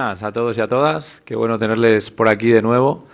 buenas a todos y a todas. Qué bueno tenerles por aquí de nuevo.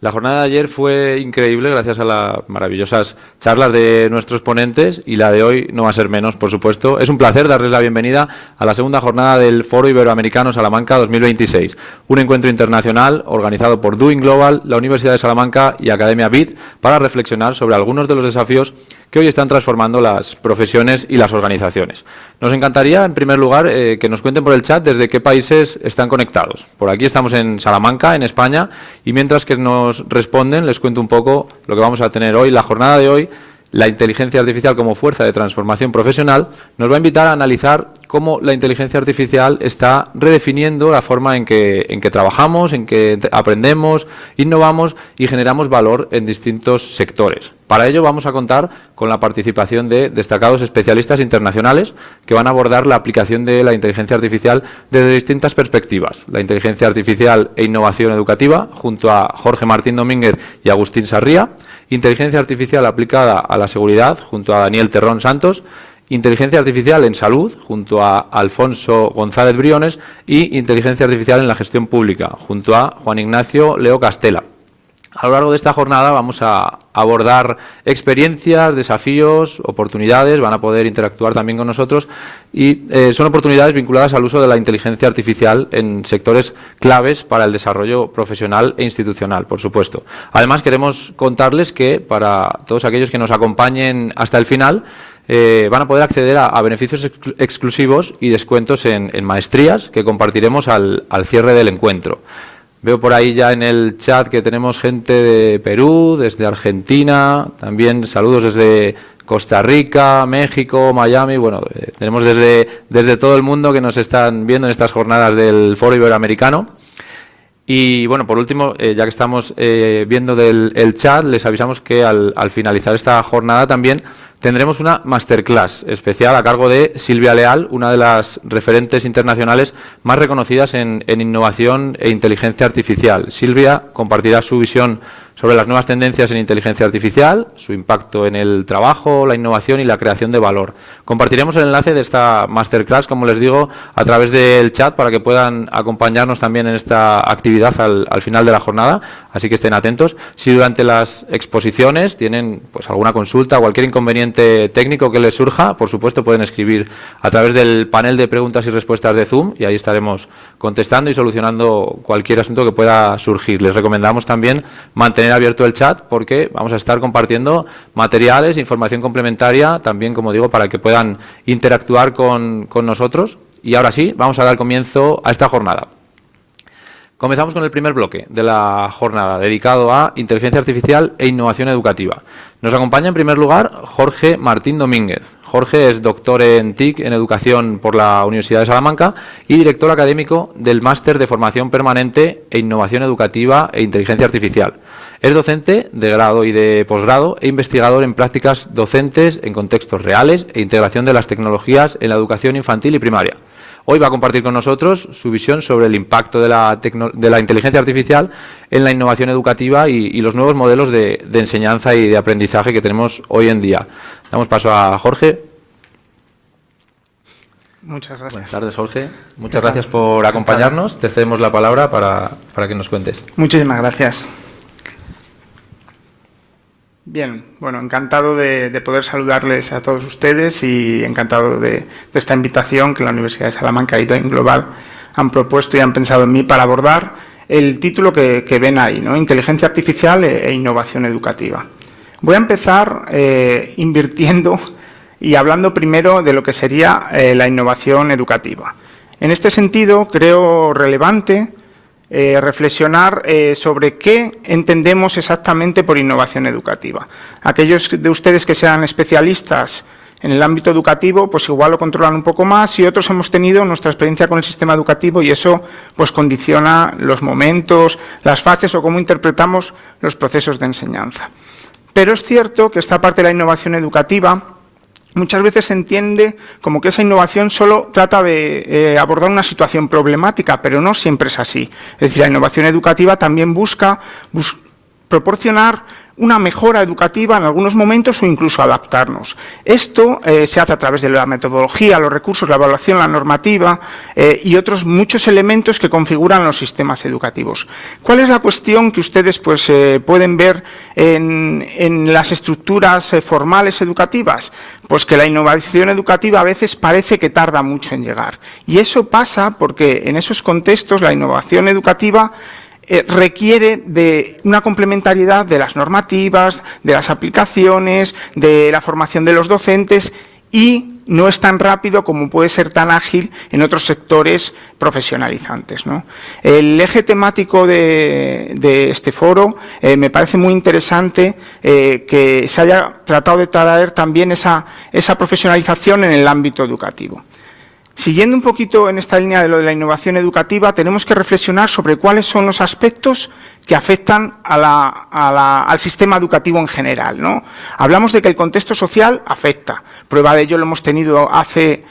La jornada de ayer fue increíble gracias a las maravillosas charlas de nuestros ponentes y la de hoy no va a ser menos, por supuesto. Es un placer darles la bienvenida a la segunda jornada del Foro Iberoamericano Salamanca 2026, un encuentro internacional organizado por Doing Global, la Universidad de Salamanca y Academia BID para reflexionar sobre algunos de los desafíos que hoy están transformando las profesiones y las organizaciones. Nos encantaría, en primer lugar, que nos cuenten por el chat desde qué países están conectados. Por aquí estamos en Salamanca, en España, y mientras que nos responden, les cuento un poco lo que vamos a tener hoy. La jornada de hoy, la inteligencia artificial como fuerza de transformación profesional, nos va a invitar a analizar cómo la inteligencia artificial está redefiniendo la forma en que trabajamos, en que aprendemos, innovamos y generamos valor en distintos sectores. Para ello vamos a contar con la participación de destacados especialistas internacionales que van a abordar la aplicación de la inteligencia artificial desde distintas perspectivas. La inteligencia artificial e innovación educativa, junto a Jorge Martín Domínguez y Agustín Sarría. Inteligencia artificial aplicada a la seguridad, junto a Daniel Terrón Santos. Inteligencia artificial en salud, junto a Alfonso González Briones. Y inteligencia artificial en la gestión pública, junto a Juan Ignacio Leo Castela. A lo largo de esta jornada vamos a abordar experiencias, desafíos, oportunidades, van a poder interactuar también con nosotros y son oportunidades vinculadas al uso de la inteligencia artificial en sectores claves para el desarrollo profesional e institucional, por supuesto. Además, queremos contarles que para todos aquellos que nos acompañen hasta el final, van a poder acceder a beneficios exclusivos y descuentos en maestrías que compartiremos al cierre del encuentro. Veo por ahí ya en el chat que tenemos gente de Perú, desde Argentina, también saludos desde Costa Rica, México, Miami. Bueno, tenemos desde todo el mundo que nos están viendo en estas jornadas del Foro Iberoamericano. Y bueno, por último, ya que estamos viendo el chat, les avisamos que al finalizar esta jornada también tendremos una masterclass especial a cargo de Silvia Leal, una de las referentes internacionales más reconocidas en innovación e inteligencia artificial. Silvia compartirá su visión sobre las nuevas tendencias en inteligencia artificial, su impacto en el trabajo, la innovación y la creación de valor. Compartiremos el enlace de esta masterclass, como les digo, a través del chat para que puedan acompañarnos también en esta actividad al final de la jornada, así que estén atentos. Si durante las exposiciones tienen pues alguna consulta o cualquier inconveniente técnico que les surja, por supuesto pueden escribir a través del panel de preguntas y respuestas de Zoom y ahí estaremos contestando y solucionando cualquier asunto que pueda surgir. Les recomendamos también mantener abierto el chat porque vamos a estar compartiendo materiales, información complementaria, también, como digo, para que puedan interactuar con nosotros. Y ahora sí, vamos a dar comienzo a esta jornada. Comenzamos con el primer bloque de la jornada, dedicado a inteligencia artificial e innovación educativa. Nos acompaña en primer lugar Jorge Martín Domínguez. Jorge es doctor en TIC en Educación por la Universidad de Salamanca y director académico del Máster de Formación Permanente e Innovación Educativa e Inteligencia Artificial. Es docente de grado y de posgrado e investigador en prácticas docentes en contextos reales e integración de las tecnologías en la educación infantil y primaria. Hoy va a compartir con nosotros su visión sobre el impacto de la inteligencia artificial en la innovación educativa y los nuevos modelos de enseñanza y de aprendizaje que tenemos hoy en día. Damos paso a Jorge. Muchas gracias. Buenas tardes, Jorge. Muchas gracias por acompañarnos. Te cedemos la palabra para que nos cuentes. Muchísimas gracias. Bien, bueno, encantado de poder saludarles a todos ustedes y encantado de esta invitación que la Universidad de Salamanca y Doing Global han propuesto y han pensado en mí para abordar el título que ven ahí, ¿no? Inteligencia artificial e innovación educativa. Voy a empezar invirtiendo y hablando primero de lo que sería la innovación educativa. En este sentido, creo relevante reflexionar sobre qué entendemos exactamente por innovación educativa. Aquellos de ustedes que sean especialistas en el ámbito educativo, pues igual lo controlan un poco más y otros hemos tenido nuestra experiencia con el sistema educativo y eso pues condiciona los momentos, las fases o cómo interpretamos los procesos de enseñanza. Pero es cierto que esta parte de la innovación educativa muchas veces se entiende como que esa innovación solo trata de abordar una situación problemática, pero no siempre es así. Es decir, la innovación educativa también busca proporcionar una mejora educativa en algunos momentos o incluso adaptarnos. Esto se hace a través de la metodología, los recursos, la evaluación, la normativa y otros muchos elementos que configuran los sistemas educativos. ¿Cuál es la cuestión que ustedes pues, pueden ver en las estructuras formales educativas? Pues que la innovación educativa a veces parece que tarda mucho en llegar. Y eso pasa porque en esos contextos la innovación educativa requiere de una complementariedad de las normativas, de las aplicaciones, de la formación de los docentes y no es tan rápido como puede ser tan ágil en otros sectores profesionalizantes, ¿no? El eje temático de este foro me parece muy interesante que se haya tratado de traer también esa profesionalización en el ámbito educativo. Siguiendo un poquito en esta línea de lo de la innovación educativa, tenemos que reflexionar sobre cuáles son los aspectos que afectan al sistema educativo en general, ¿no? Hablamos de que el contexto social afecta. Prueba de ello lo hemos tenido hace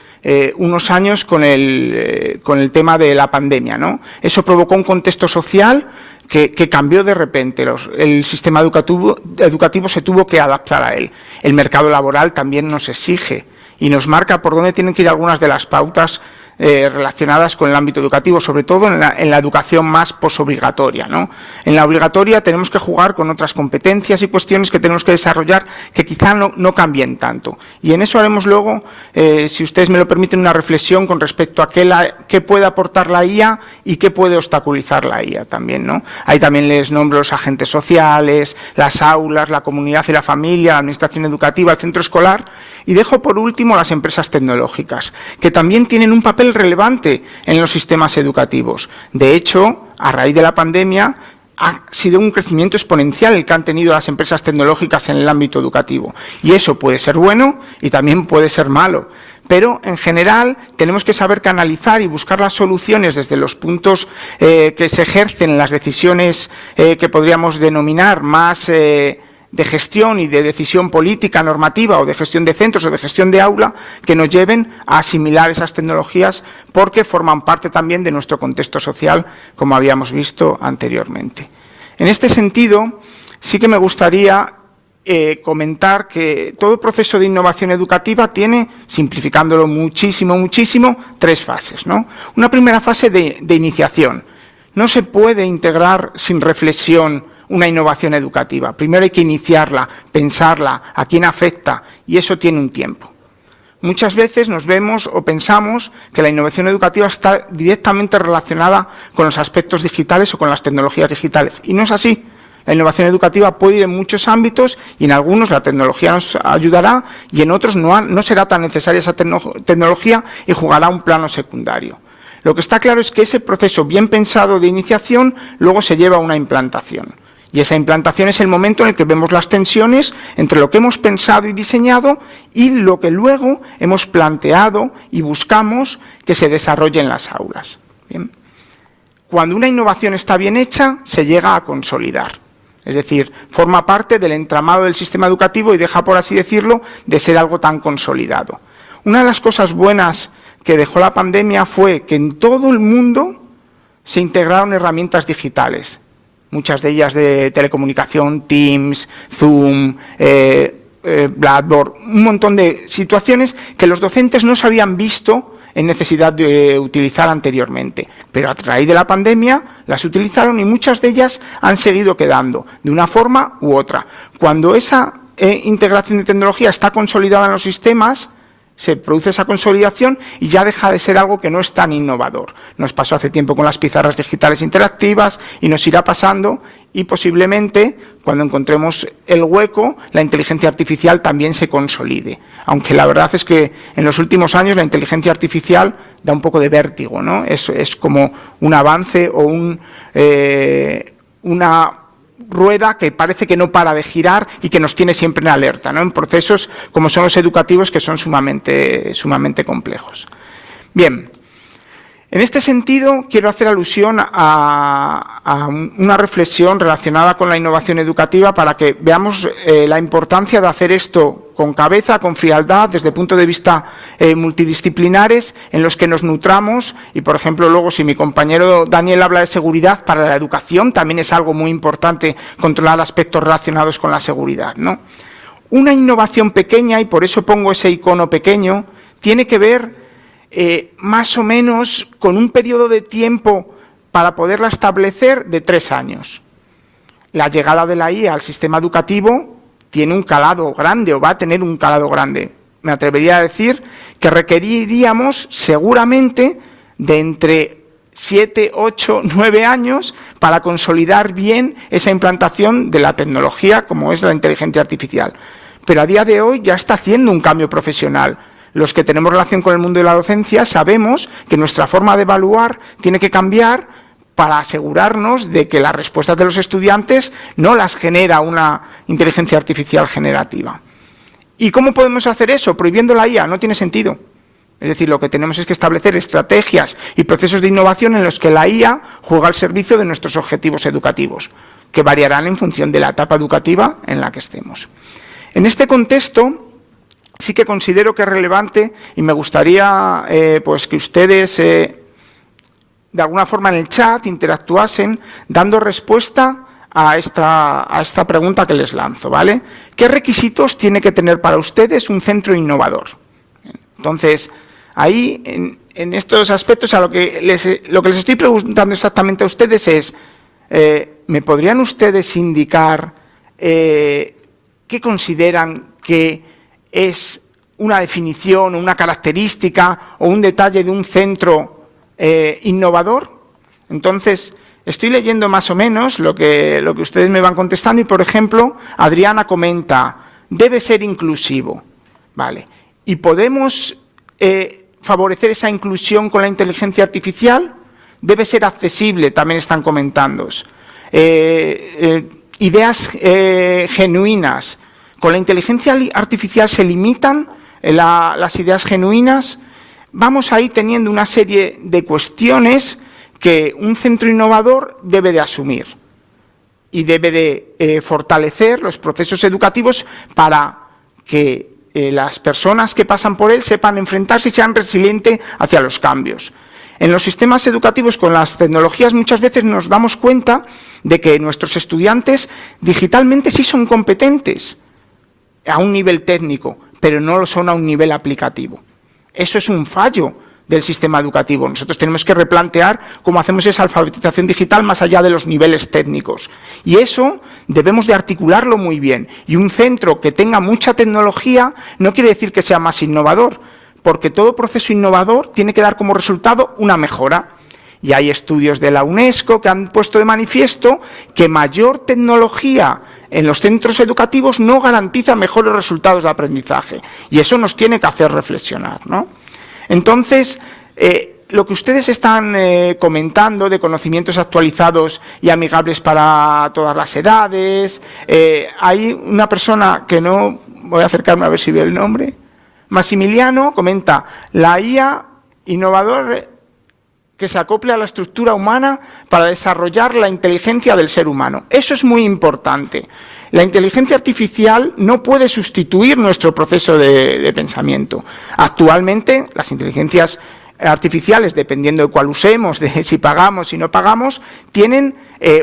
unos años con el tema de la pandemia, ¿no? Eso provocó un contexto social que cambió de repente. El sistema educativo se tuvo que adaptar a él. El mercado laboral también nos exige y nos marca por dónde tienen que ir algunas de las pautas relacionadas con el ámbito educativo, sobre todo en la educación más posobligatoria, ¿no? En la obligatoria tenemos que jugar con otras competencias y cuestiones que tenemos que desarrollar que quizá no cambien tanto. Y en eso haremos luego, si ustedes me lo permiten, una reflexión con respecto a qué puede aportar la IA y qué puede obstaculizar la IA también, ¿no? Ahí también les nombro los agentes sociales, las aulas, la comunidad y la familia, la administración educativa, el centro escolar, y dejo por último las empresas tecnológicas, que también tienen un papel relevante en los sistemas educativos. De hecho, a raíz de la pandemia, ha sido un crecimiento exponencial el que han tenido las empresas tecnológicas en el ámbito educativo. Y eso puede ser bueno y también puede ser malo. Pero, en general, tenemos que saber canalizar y buscar las soluciones desde los puntos que se ejercen en las decisiones que podríamos denominar más de gestión y de decisión política, normativa, o de gestión de centros o de gestión de aula, que nos lleven a asimilar esas tecnologías porque forman parte también de nuestro contexto social, como habíamos visto anteriormente. En este sentido, sí que me gustaría comentar que todo proceso de innovación educativa tiene, simplificándolo muchísimo, tres fases, ¿no? Una primera fase de iniciación. No se puede integrar sin reflexión una innovación educativa. Primero hay que iniciarla, pensarla, a quién afecta, y eso tiene un tiempo. Muchas veces nos vemos o pensamos que la innovación educativa está directamente relacionada con los aspectos digitales o con las tecnologías digitales, y no es así. La innovación educativa puede ir en muchos ámbitos y en algunos la tecnología nos ayudará y en otros no será tan necesaria esa tecnología y jugará un plano secundario. Lo que está claro es que ese proceso bien pensado de iniciación luego se lleva a una implantación. Y esa implantación es el momento en el que vemos las tensiones entre lo que hemos pensado y diseñado y lo que luego hemos planteado y buscamos que se desarrolle en las aulas. Bien. Cuando una innovación está bien hecha, se llega a consolidar. Es decir, forma parte del entramado del sistema educativo y deja, por así decirlo, de ser algo tan consolidado. Una de las cosas buenas que dejó la pandemia fue que en todo el mundo se integraron herramientas digitales. Muchas de ellas de telecomunicación, Teams, Zoom, Blackboard, un montón de situaciones que los docentes no se habían visto en necesidad de utilizar anteriormente. Pero a raíz de la pandemia las utilizaron y muchas de ellas han seguido quedando, de una forma u otra. Cuando esa integración de tecnología está consolidada en los sistemas, se produce esa consolidación y ya deja de ser algo que no es tan innovador. Nos pasó hace tiempo con las pizarras digitales interactivas y nos irá pasando y posiblemente cuando encontremos el hueco la inteligencia artificial también se consolide. Aunque la verdad es que en los últimos años la inteligencia artificial da un poco de vértigo, ¿no? Es como un avance o una rueda que parece que no para de girar y que nos tiene siempre en alerta, ¿no? En procesos como son los educativos, que son sumamente complejos. Bien, en este sentido quiero hacer alusión a una reflexión relacionada con la innovación educativa para que veamos la importancia de hacer esto con cabeza, con frialdad, desde punto de vista multidisciplinares, en los que nos nutramos. Y, por ejemplo, luego, si mi compañero Daniel habla de seguridad, para la educación también es algo muy importante controlar aspectos relacionados con la seguridad, ¿no? Una innovación pequeña, y por eso pongo ese icono pequeño, tiene que ver más o menos con un periodo de tiempo para poderla establecer de 3 años. La llegada de la IA al sistema educativo tiene un calado grande, o va a tener un calado grande. Me atrevería a decir que requeriríamos seguramente de entre 7, 8, 9 años para consolidar bien esa implantación de la tecnología como es la inteligencia artificial. Pero a día de hoy ya está haciendo un cambio profesional. Los que tenemos relación con el mundo de la docencia sabemos que nuestra forma de evaluar tiene que cambiar para asegurarnos de que las respuestas de los estudiantes no las genera una inteligencia artificial generativa. ¿Y cómo podemos hacer eso? Prohibiendo la IA no tiene sentido. Es decir, lo que tenemos es que establecer estrategias y procesos de innovación en los que la IA juega al servicio de nuestros objetivos educativos, que variarán en función de la etapa educativa en la que estemos. En este contexto, sí que considero que es relevante y me gustaría pues que ustedes de alguna forma en el chat interactuasen dando respuesta a esta pregunta que les lanzo, ¿vale? ¿Qué requisitos tiene que tener para ustedes un centro innovador? Entonces, ahí en estos aspectos lo que les estoy preguntando exactamente a ustedes es, ¿me podrían ustedes indicar qué consideran que es una definición o una característica o un detalle de un centro innovador? Entonces, estoy leyendo más o menos lo que ustedes me van contestando y, por ejemplo, Adriana comenta, debe ser inclusivo, ¿vale? ¿Y podemos favorecer esa inclusión con la inteligencia artificial? Debe ser accesible, también están comentando. Ideas genuinas. ¿Con la inteligencia artificial se limitan las ideas genuinas? Vamos ahí teniendo una serie de cuestiones que un centro innovador debe de asumir y debe de fortalecer los procesos educativos para que las personas que pasan por él sepan enfrentarse y sean resilientes hacia los cambios. En los sistemas educativos con las tecnologías muchas veces nos damos cuenta de que nuestros estudiantes digitalmente sí son competentes a un nivel técnico, pero no lo son a un nivel aplicativo. Eso es un fallo del sistema educativo. Nosotros tenemos que replantear cómo hacemos esa alfabetización digital más allá de los niveles técnicos. Y eso debemos de articularlo muy bien. Y un centro que tenga mucha tecnología no quiere decir que sea más innovador, porque todo proceso innovador tiene que dar como resultado una mejora. Y hay estudios de la UNESCO que han puesto de manifiesto que mayor tecnología en los centros educativos no garantiza mejores resultados de aprendizaje. Y eso nos tiene que hacer reflexionar, ¿no? Entonces, lo que ustedes están comentando de conocimientos actualizados y amigables para todas las edades, hay una persona que no, voy a acercarme a ver si veo el nombre, Massimiliano comenta, la IA innovador que se acople a la estructura humana para desarrollar la inteligencia del ser humano. Eso es muy importante. La inteligencia artificial no puede sustituir nuestro proceso de pensamiento. Actualmente, las inteligencias artificiales, dependiendo de cuál usemos, de si pagamos, si no pagamos, tienen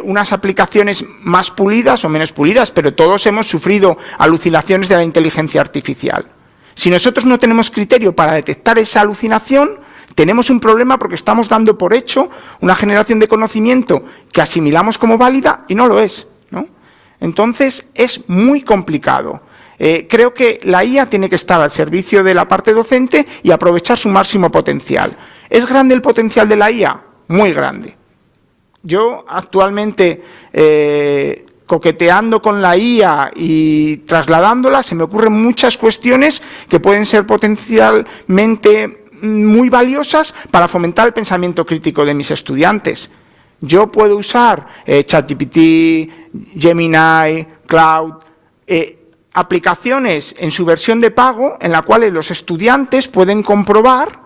unas aplicaciones más pulidas o menos pulidas, pero todos hemos sufrido alucinaciones de la inteligencia artificial. Si nosotros no tenemos criterio para detectar esa alucinación, tenemos un problema porque estamos dando por hecho una generación de conocimiento que asimilamos como válida y no lo es, ¿no? Entonces, es muy complicado. Creo que la IA tiene que estar al servicio de la parte docente y aprovechar su máximo potencial. ¿Es grande el potencial de la IA? Muy grande. Yo actualmente, coqueteando con la IA y trasladándola, se me ocurren muchas cuestiones que pueden ser potencialmente muy valiosas para fomentar el pensamiento crítico de mis estudiantes. Yo puedo usar ChatGPT, Gemini, Cloud, aplicaciones en su versión de pago en la cual los estudiantes pueden comprobar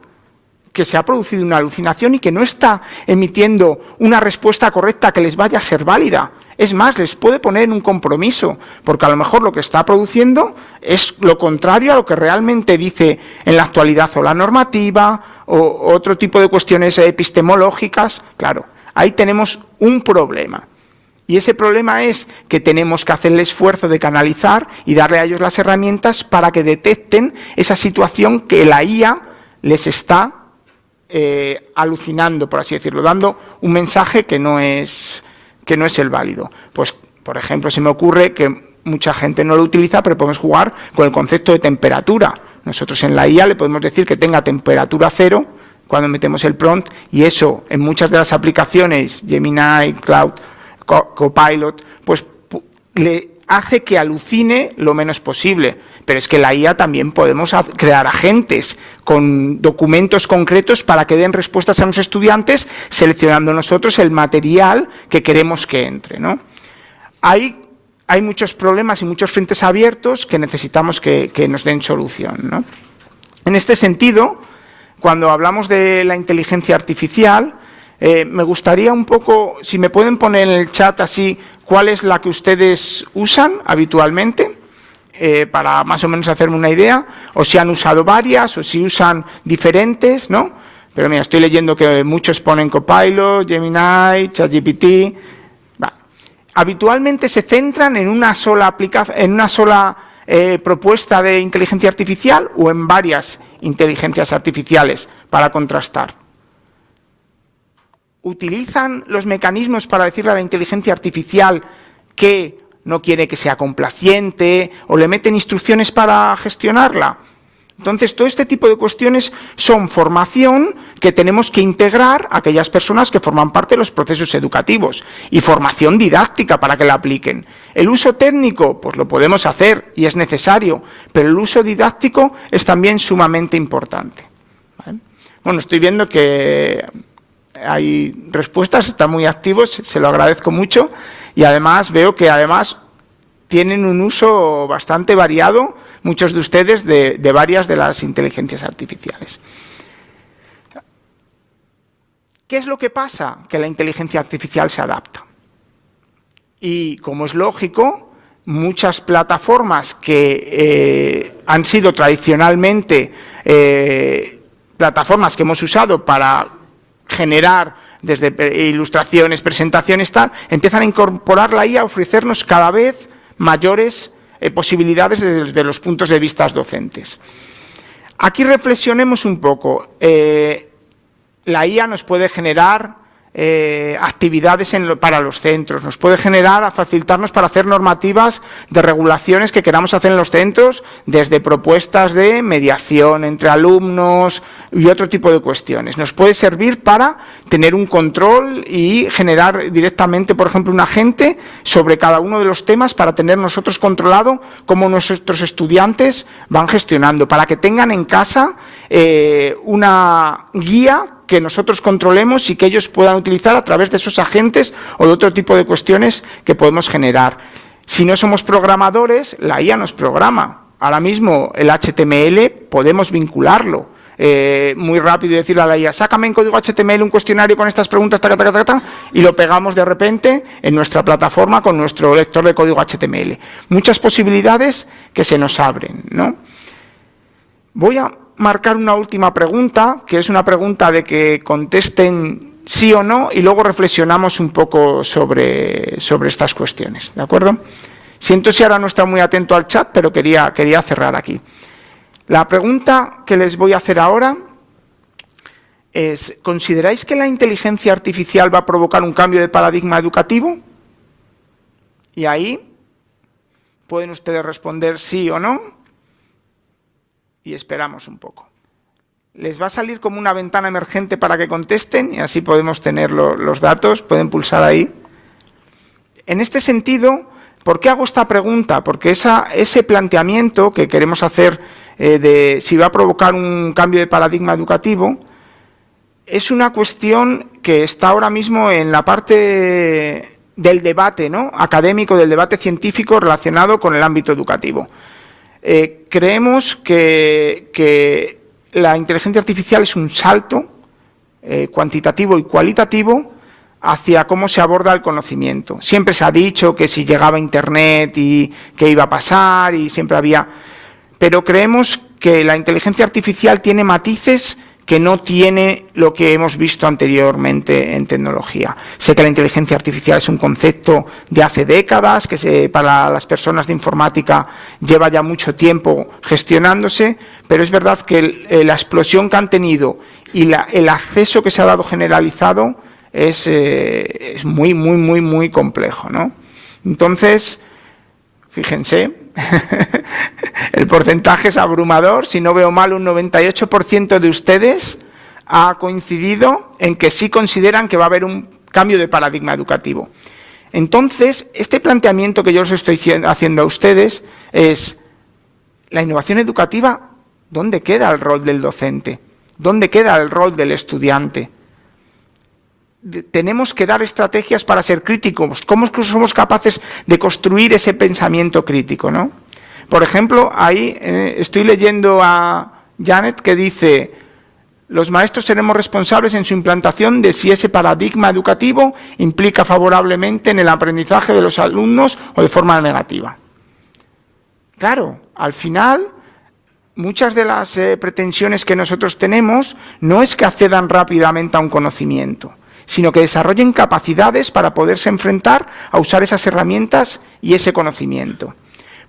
que se ha producido una alucinación y que no está emitiendo una respuesta correcta que les vaya a ser válida. Es más, les puede poner en un compromiso, porque a lo mejor lo que está produciendo es lo contrario a lo que realmente dice en la actualidad o la normativa o otro tipo de cuestiones epistemológicas. Claro, ahí tenemos un problema. Y ese problema es que tenemos que hacer el esfuerzo de canalizar y darle a ellos las herramientas para que detecten esa situación que la IA les está alucinando, por así decirlo, dando un mensaje que no es el válido. Pues, por ejemplo, se me ocurre que mucha gente no lo utiliza, pero podemos jugar con el concepto de temperatura. Nosotros en la IA le podemos decir que tenga temperatura 0 cuando metemos el prompt, y eso en muchas de las aplicaciones, Gemini, Cloud, Copilot, pues le hace que alucine lo menos posible. Pero es que la IA también podemos crear agentes con documentos concretos para que den respuestas a los estudiantes, seleccionando nosotros el material que queremos que entre, ¿no? Hay muchos problemas y muchos frentes abiertos que necesitamos que nos den solución, ¿no? En este sentido, cuando hablamos de la inteligencia artificial, me gustaría un poco, si me pueden poner en el chat así, cuál es la que ustedes usan habitualmente, para más o menos hacerme una idea, o si han usado varias, o si usan diferentes, ¿no? Pero mira, estoy leyendo que muchos ponen Copilot, Gemini, ChatGPT. Habitualmente se centran en una sola propuesta de inteligencia artificial o en varias inteligencias artificiales para contrastar. ¿Utilizan los mecanismos para decirle a la inteligencia artificial que no quiere que sea complaciente o le meten instrucciones para gestionarla? Entonces, todo este tipo de cuestiones son formación que tenemos que integrar a aquellas personas que forman parte de los procesos educativos y formación didáctica para que la apliquen. El uso técnico, pues lo podemos hacer y es necesario, pero el uso didáctico es también sumamente importante. ¿Vale? Bueno, estoy viendo que hay respuestas, están muy activos, se lo agradezco mucho, y además veo que tienen un uso bastante variado, muchos de ustedes, de varias de las inteligencias artificiales. ¿Qué es lo que pasa? Que la inteligencia artificial se adapta. Y, como es lógico, muchas plataformas que han sido tradicionalmente plataformas que hemos usado para generar desde ilustraciones, presentaciones, tal, empiezan a incorporar la IA, a ofrecernos cada vez mayores posibilidades desde los puntos de vista docentes. Aquí reflexionemos un poco. La IA nos puede generar actividades para los centros, nos puede facilitarnos para hacer normativas de regulaciones que queramos hacer en los centros, desde propuestas de mediación entre alumnos y otro tipo de cuestiones. Nos puede servir para tener un control y generar directamente, por ejemplo, un agente sobre cada uno de los temas para tener nosotros controlado cómo nuestros estudiantes van gestionando, para que tengan en casa una guía que nosotros controlemos y que ellos puedan utilizar a través de esos agentes o de otro tipo de cuestiones que podemos generar. Si no somos programadores, la IA nos programa. Ahora mismo el HTML podemos vincularlo muy rápido y decirle a la IA, sácame en código HTML un cuestionario con estas preguntas, y lo pegamos de repente en nuestra plataforma con nuestro lector de código HTML. Muchas posibilidades que se nos abren, ¿no? Voy a marcar una última pregunta, que es una pregunta de que contesten sí o no, y luego reflexionamos un poco sobre estas cuestiones, ¿de acuerdo? Siento si ahora no está muy atento al chat, pero quería cerrar aquí. La pregunta que les voy a hacer ahora es, ¿consideráis que la inteligencia artificial va a provocar un cambio de paradigma educativo? Y ahí pueden ustedes responder sí o no, y esperamos un poco. Les va a salir como una ventana emergente para que contesten y así podemos tener los datos, pueden pulsar ahí. En este sentido, ¿por qué hago esta pregunta? Porque ese planteamiento que queremos hacer de si va a provocar un cambio de paradigma educativo es una cuestión que está ahora mismo en la parte del debate, ¿no?, académico, del debate científico relacionado con el ámbito educativo. Creemos que la inteligencia artificial es un salto cuantitativo y cualitativo hacia cómo se aborda el conocimiento. Siempre se ha dicho que si llegaba Internet y qué iba a pasar, y siempre había... Pero creemos que la inteligencia artificial tiene matices que no tiene lo que hemos visto anteriormente en tecnología. Sé que la inteligencia artificial es un concepto de hace décadas, que para las personas de informática lleva ya mucho tiempo gestionándose, pero es verdad que la explosión que han tenido y el acceso que se ha dado generalizado es muy, muy, muy, muy complejo, ¿no? Entonces, fíjense, el porcentaje es abrumador. Si no veo mal, un 98% de ustedes ha coincidido en que sí consideran que va a haber un cambio de paradigma educativo. Entonces, este planteamiento que yo os estoy haciendo a ustedes es: la innovación educativa, ¿dónde queda el rol del docente? ¿Dónde queda el rol del estudiante? Tenemos que dar estrategias para ser críticos. ¿Cómo somos capaces de construir ese pensamiento crítico, ¿no? Por ejemplo, ahí estoy leyendo a Janet, que dice: los maestros seremos responsables en su implantación de si ese paradigma educativo implica favorablemente en el aprendizaje de los alumnos o de forma negativa. Claro, al final, muchas de las pretensiones que nosotros tenemos no es que accedan rápidamente a un conocimiento, sino que desarrollen capacidades para poderse enfrentar a usar esas herramientas y ese conocimiento.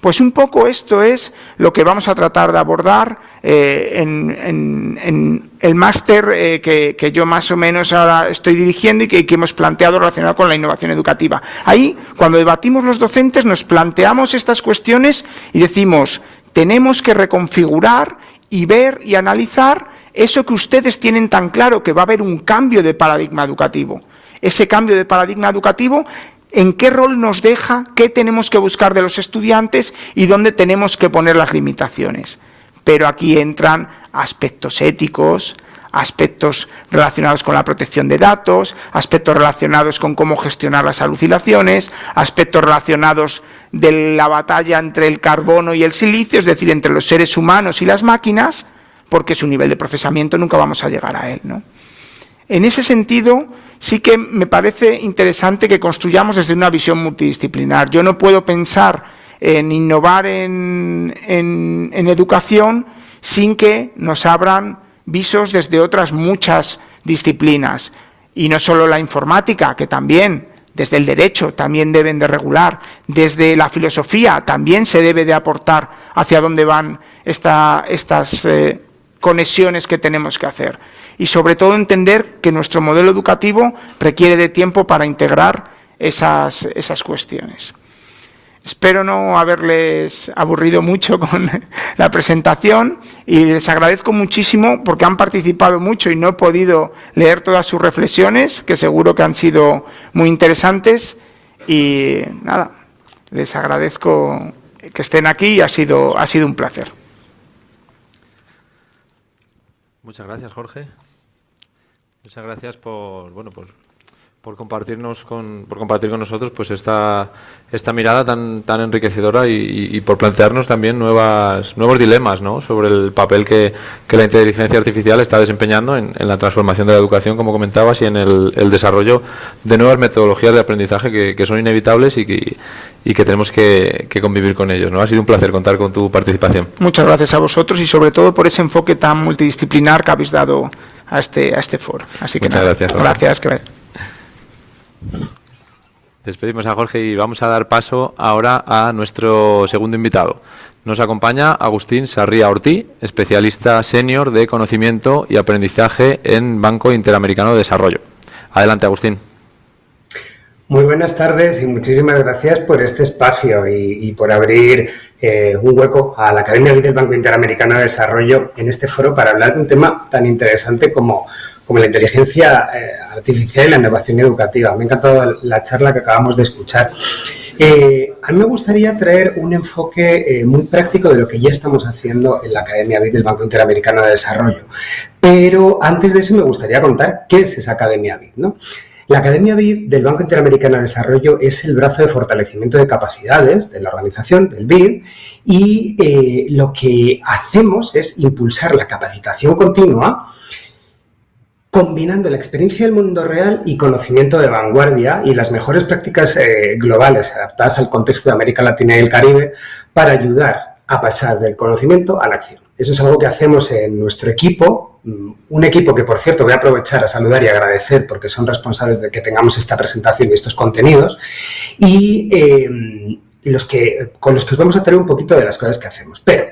Pues un poco esto es lo que vamos a tratar de abordar en el máster que yo más o menos ahora estoy dirigiendo y que hemos planteado relacionado con la innovación educativa. Ahí, cuando debatimos los docentes, nos planteamos estas cuestiones y decimos: tenemos que reconfigurar y ver y analizar eso que ustedes tienen tan claro, que va a haber un cambio de paradigma educativo. Ese cambio de paradigma educativo, ¿en qué rol nos deja? ¿Qué tenemos que buscar de los estudiantes? ¿Y dónde tenemos que poner las limitaciones? Pero aquí entran aspectos éticos, aspectos relacionados con la protección de datos, aspectos relacionados con cómo gestionar las alucinaciones, aspectos relacionados de la batalla entre el carbono y el silicio, es decir, entre los seres humanos y las máquinas, porque su nivel de procesamiento nunca vamos a llegar a él, ¿no? En ese sentido, sí que me parece interesante que construyamos desde una visión multidisciplinar. Yo no puedo pensar en innovar en educación sin que nos abran visos desde otras muchas disciplinas. Y no solo la informática, que también, desde el derecho, también deben de regular. Desde la filosofía también se debe de aportar hacia dónde van estas conexiones que tenemos que hacer. Y sobre todo entender que nuestro modelo educativo requiere de tiempo para integrar esas cuestiones. Espero no haberles aburrido mucho con la presentación y les agradezco muchísimo porque han participado mucho y no he podido leer todas sus reflexiones, que seguro que han sido muy interesantes. Y nada, les agradezco que estén aquí y ha sido un placer. Muchas gracias, Jorge. Muchas gracias por compartir con nosotros pues esta mirada tan enriquecedora y por plantearnos también nuevos dilemas, ¿no?, sobre el papel que la inteligencia artificial está desempeñando en la transformación de la educación, como comentabas, y en el desarrollo de nuevas metodologías de aprendizaje que son inevitables y que tenemos que convivir con ellos, ¿no? Ha sido un placer contar con tu participación. Muchas gracias a vosotros y sobre todo por ese enfoque tan multidisciplinar que habéis dado a este foro. Así que muchas gracias, Jorge. Gracias. Despedimos a Jorge y vamos a dar paso ahora a nuestro segundo invitado. Nos acompaña Agustín Sarria Ortí, especialista senior de conocimiento y aprendizaje en Banco Interamericano de Desarrollo. Adelante, Agustín. Muy buenas tardes y muchísimas gracias por este espacio y por abrir un hueco a la Academia BID del Banco Interamericano de Desarrollo en este foro para hablar de un tema tan interesante como la inteligencia artificial y la innovación educativa. Me ha encantado la charla que acabamos de escuchar. A mí me gustaría traer un enfoque muy práctico de lo que ya estamos haciendo en la Academia BID del Banco Interamericano de Desarrollo. Pero antes de eso me gustaría contar qué es esa Academia BID, ¿no? La Academia BID del Banco Interamericano de Desarrollo es el brazo de fortalecimiento de capacidades de la organización, del BID, y lo que hacemos es impulsar la capacitación continua combinando la experiencia del mundo real y conocimiento de vanguardia y las mejores prácticas globales adaptadas al contexto de América Latina y el Caribe para ayudar a pasar del conocimiento a la acción. Eso es algo que hacemos en nuestro equipo, un equipo que, por cierto, voy a aprovechar a saludar y agradecer porque son responsables de que tengamos esta presentación y estos contenidos y con los que os vamos a traer un poquito de las cosas que hacemos. Pero,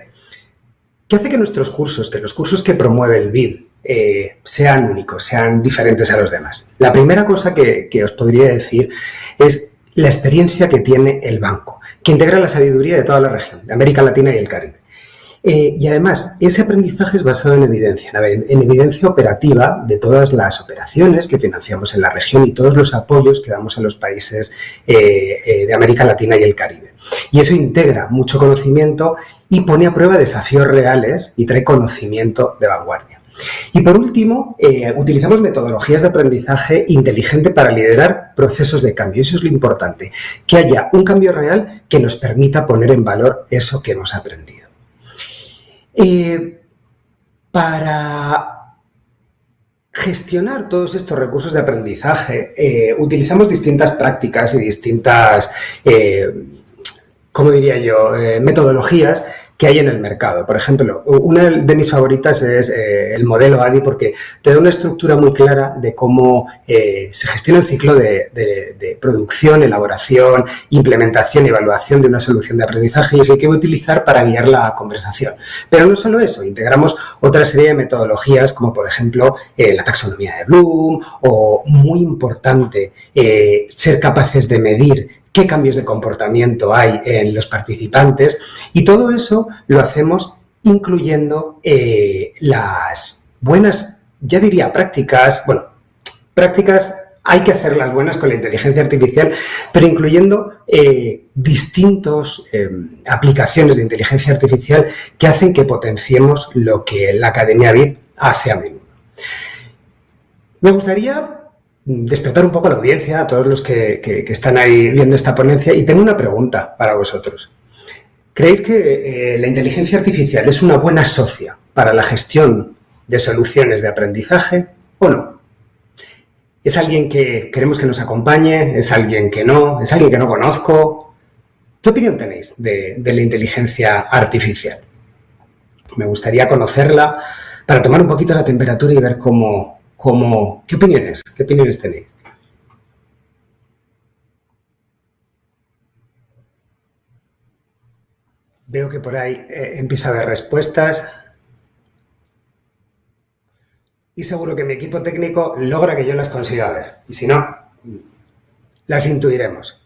¿qué hace que nuestros cursos, que los cursos que promueve el BID, sean únicos, sean diferentes a los demás? La primera cosa que os podría decir es la experiencia que tiene el banco, que integra la sabiduría de toda la región, de América Latina y el Caribe. Y además, ese aprendizaje es basado en evidencia operativa de todas las operaciones que financiamos en la región y todos los apoyos que damos a los países de América Latina y el Caribe. Y eso integra mucho conocimiento y pone a prueba desafíos reales y trae conocimiento de vanguardia. Y por último, utilizamos metodologías de aprendizaje inteligente para liderar procesos de cambio. Eso es lo importante, que haya un cambio real que nos permita poner en valor eso que hemos aprendido. Para gestionar todos estos recursos de aprendizaje, utilizamos distintas prácticas y distintas, ¿cómo diría yo?, metodologías que hay en el mercado. Por ejemplo, una de mis favoritas es el modelo ADI porque te da una estructura muy clara de cómo se gestiona el ciclo de producción, elaboración, implementación y evaluación de una solución de aprendizaje y es el que voy a utilizar para guiar la conversación. Pero no solo eso, integramos otra serie de metodologías como por ejemplo la taxonomía de Bloom o, muy importante, ser capaces de medir qué cambios de comportamiento hay en los participantes y todo eso lo hacemos incluyendo las buenas, ya diría prácticas hay que hacerlas buenas con la inteligencia artificial, pero incluyendo distintas aplicaciones de inteligencia artificial que hacen que potenciemos lo que la Academia BID hace a menudo. Me gustaría despertar un poco a la audiencia, a todos los que están ahí viendo esta ponencia, y tengo una pregunta para vosotros. ¿Creéis que la inteligencia artificial es una buena socia para la gestión de soluciones de aprendizaje o no? ¿Es alguien que queremos que nos acompañe? ¿Es alguien que no? ¿Es alguien que no conozco? ¿Qué opinión tenéis de la inteligencia artificial? Me gustaría conocerla para tomar un poquito la temperatura y ver ¿qué opiniones tenéis? Veo que por ahí empieza a haber respuestas y seguro que mi equipo técnico logra que yo las consiga ver y si no, las intuiremos.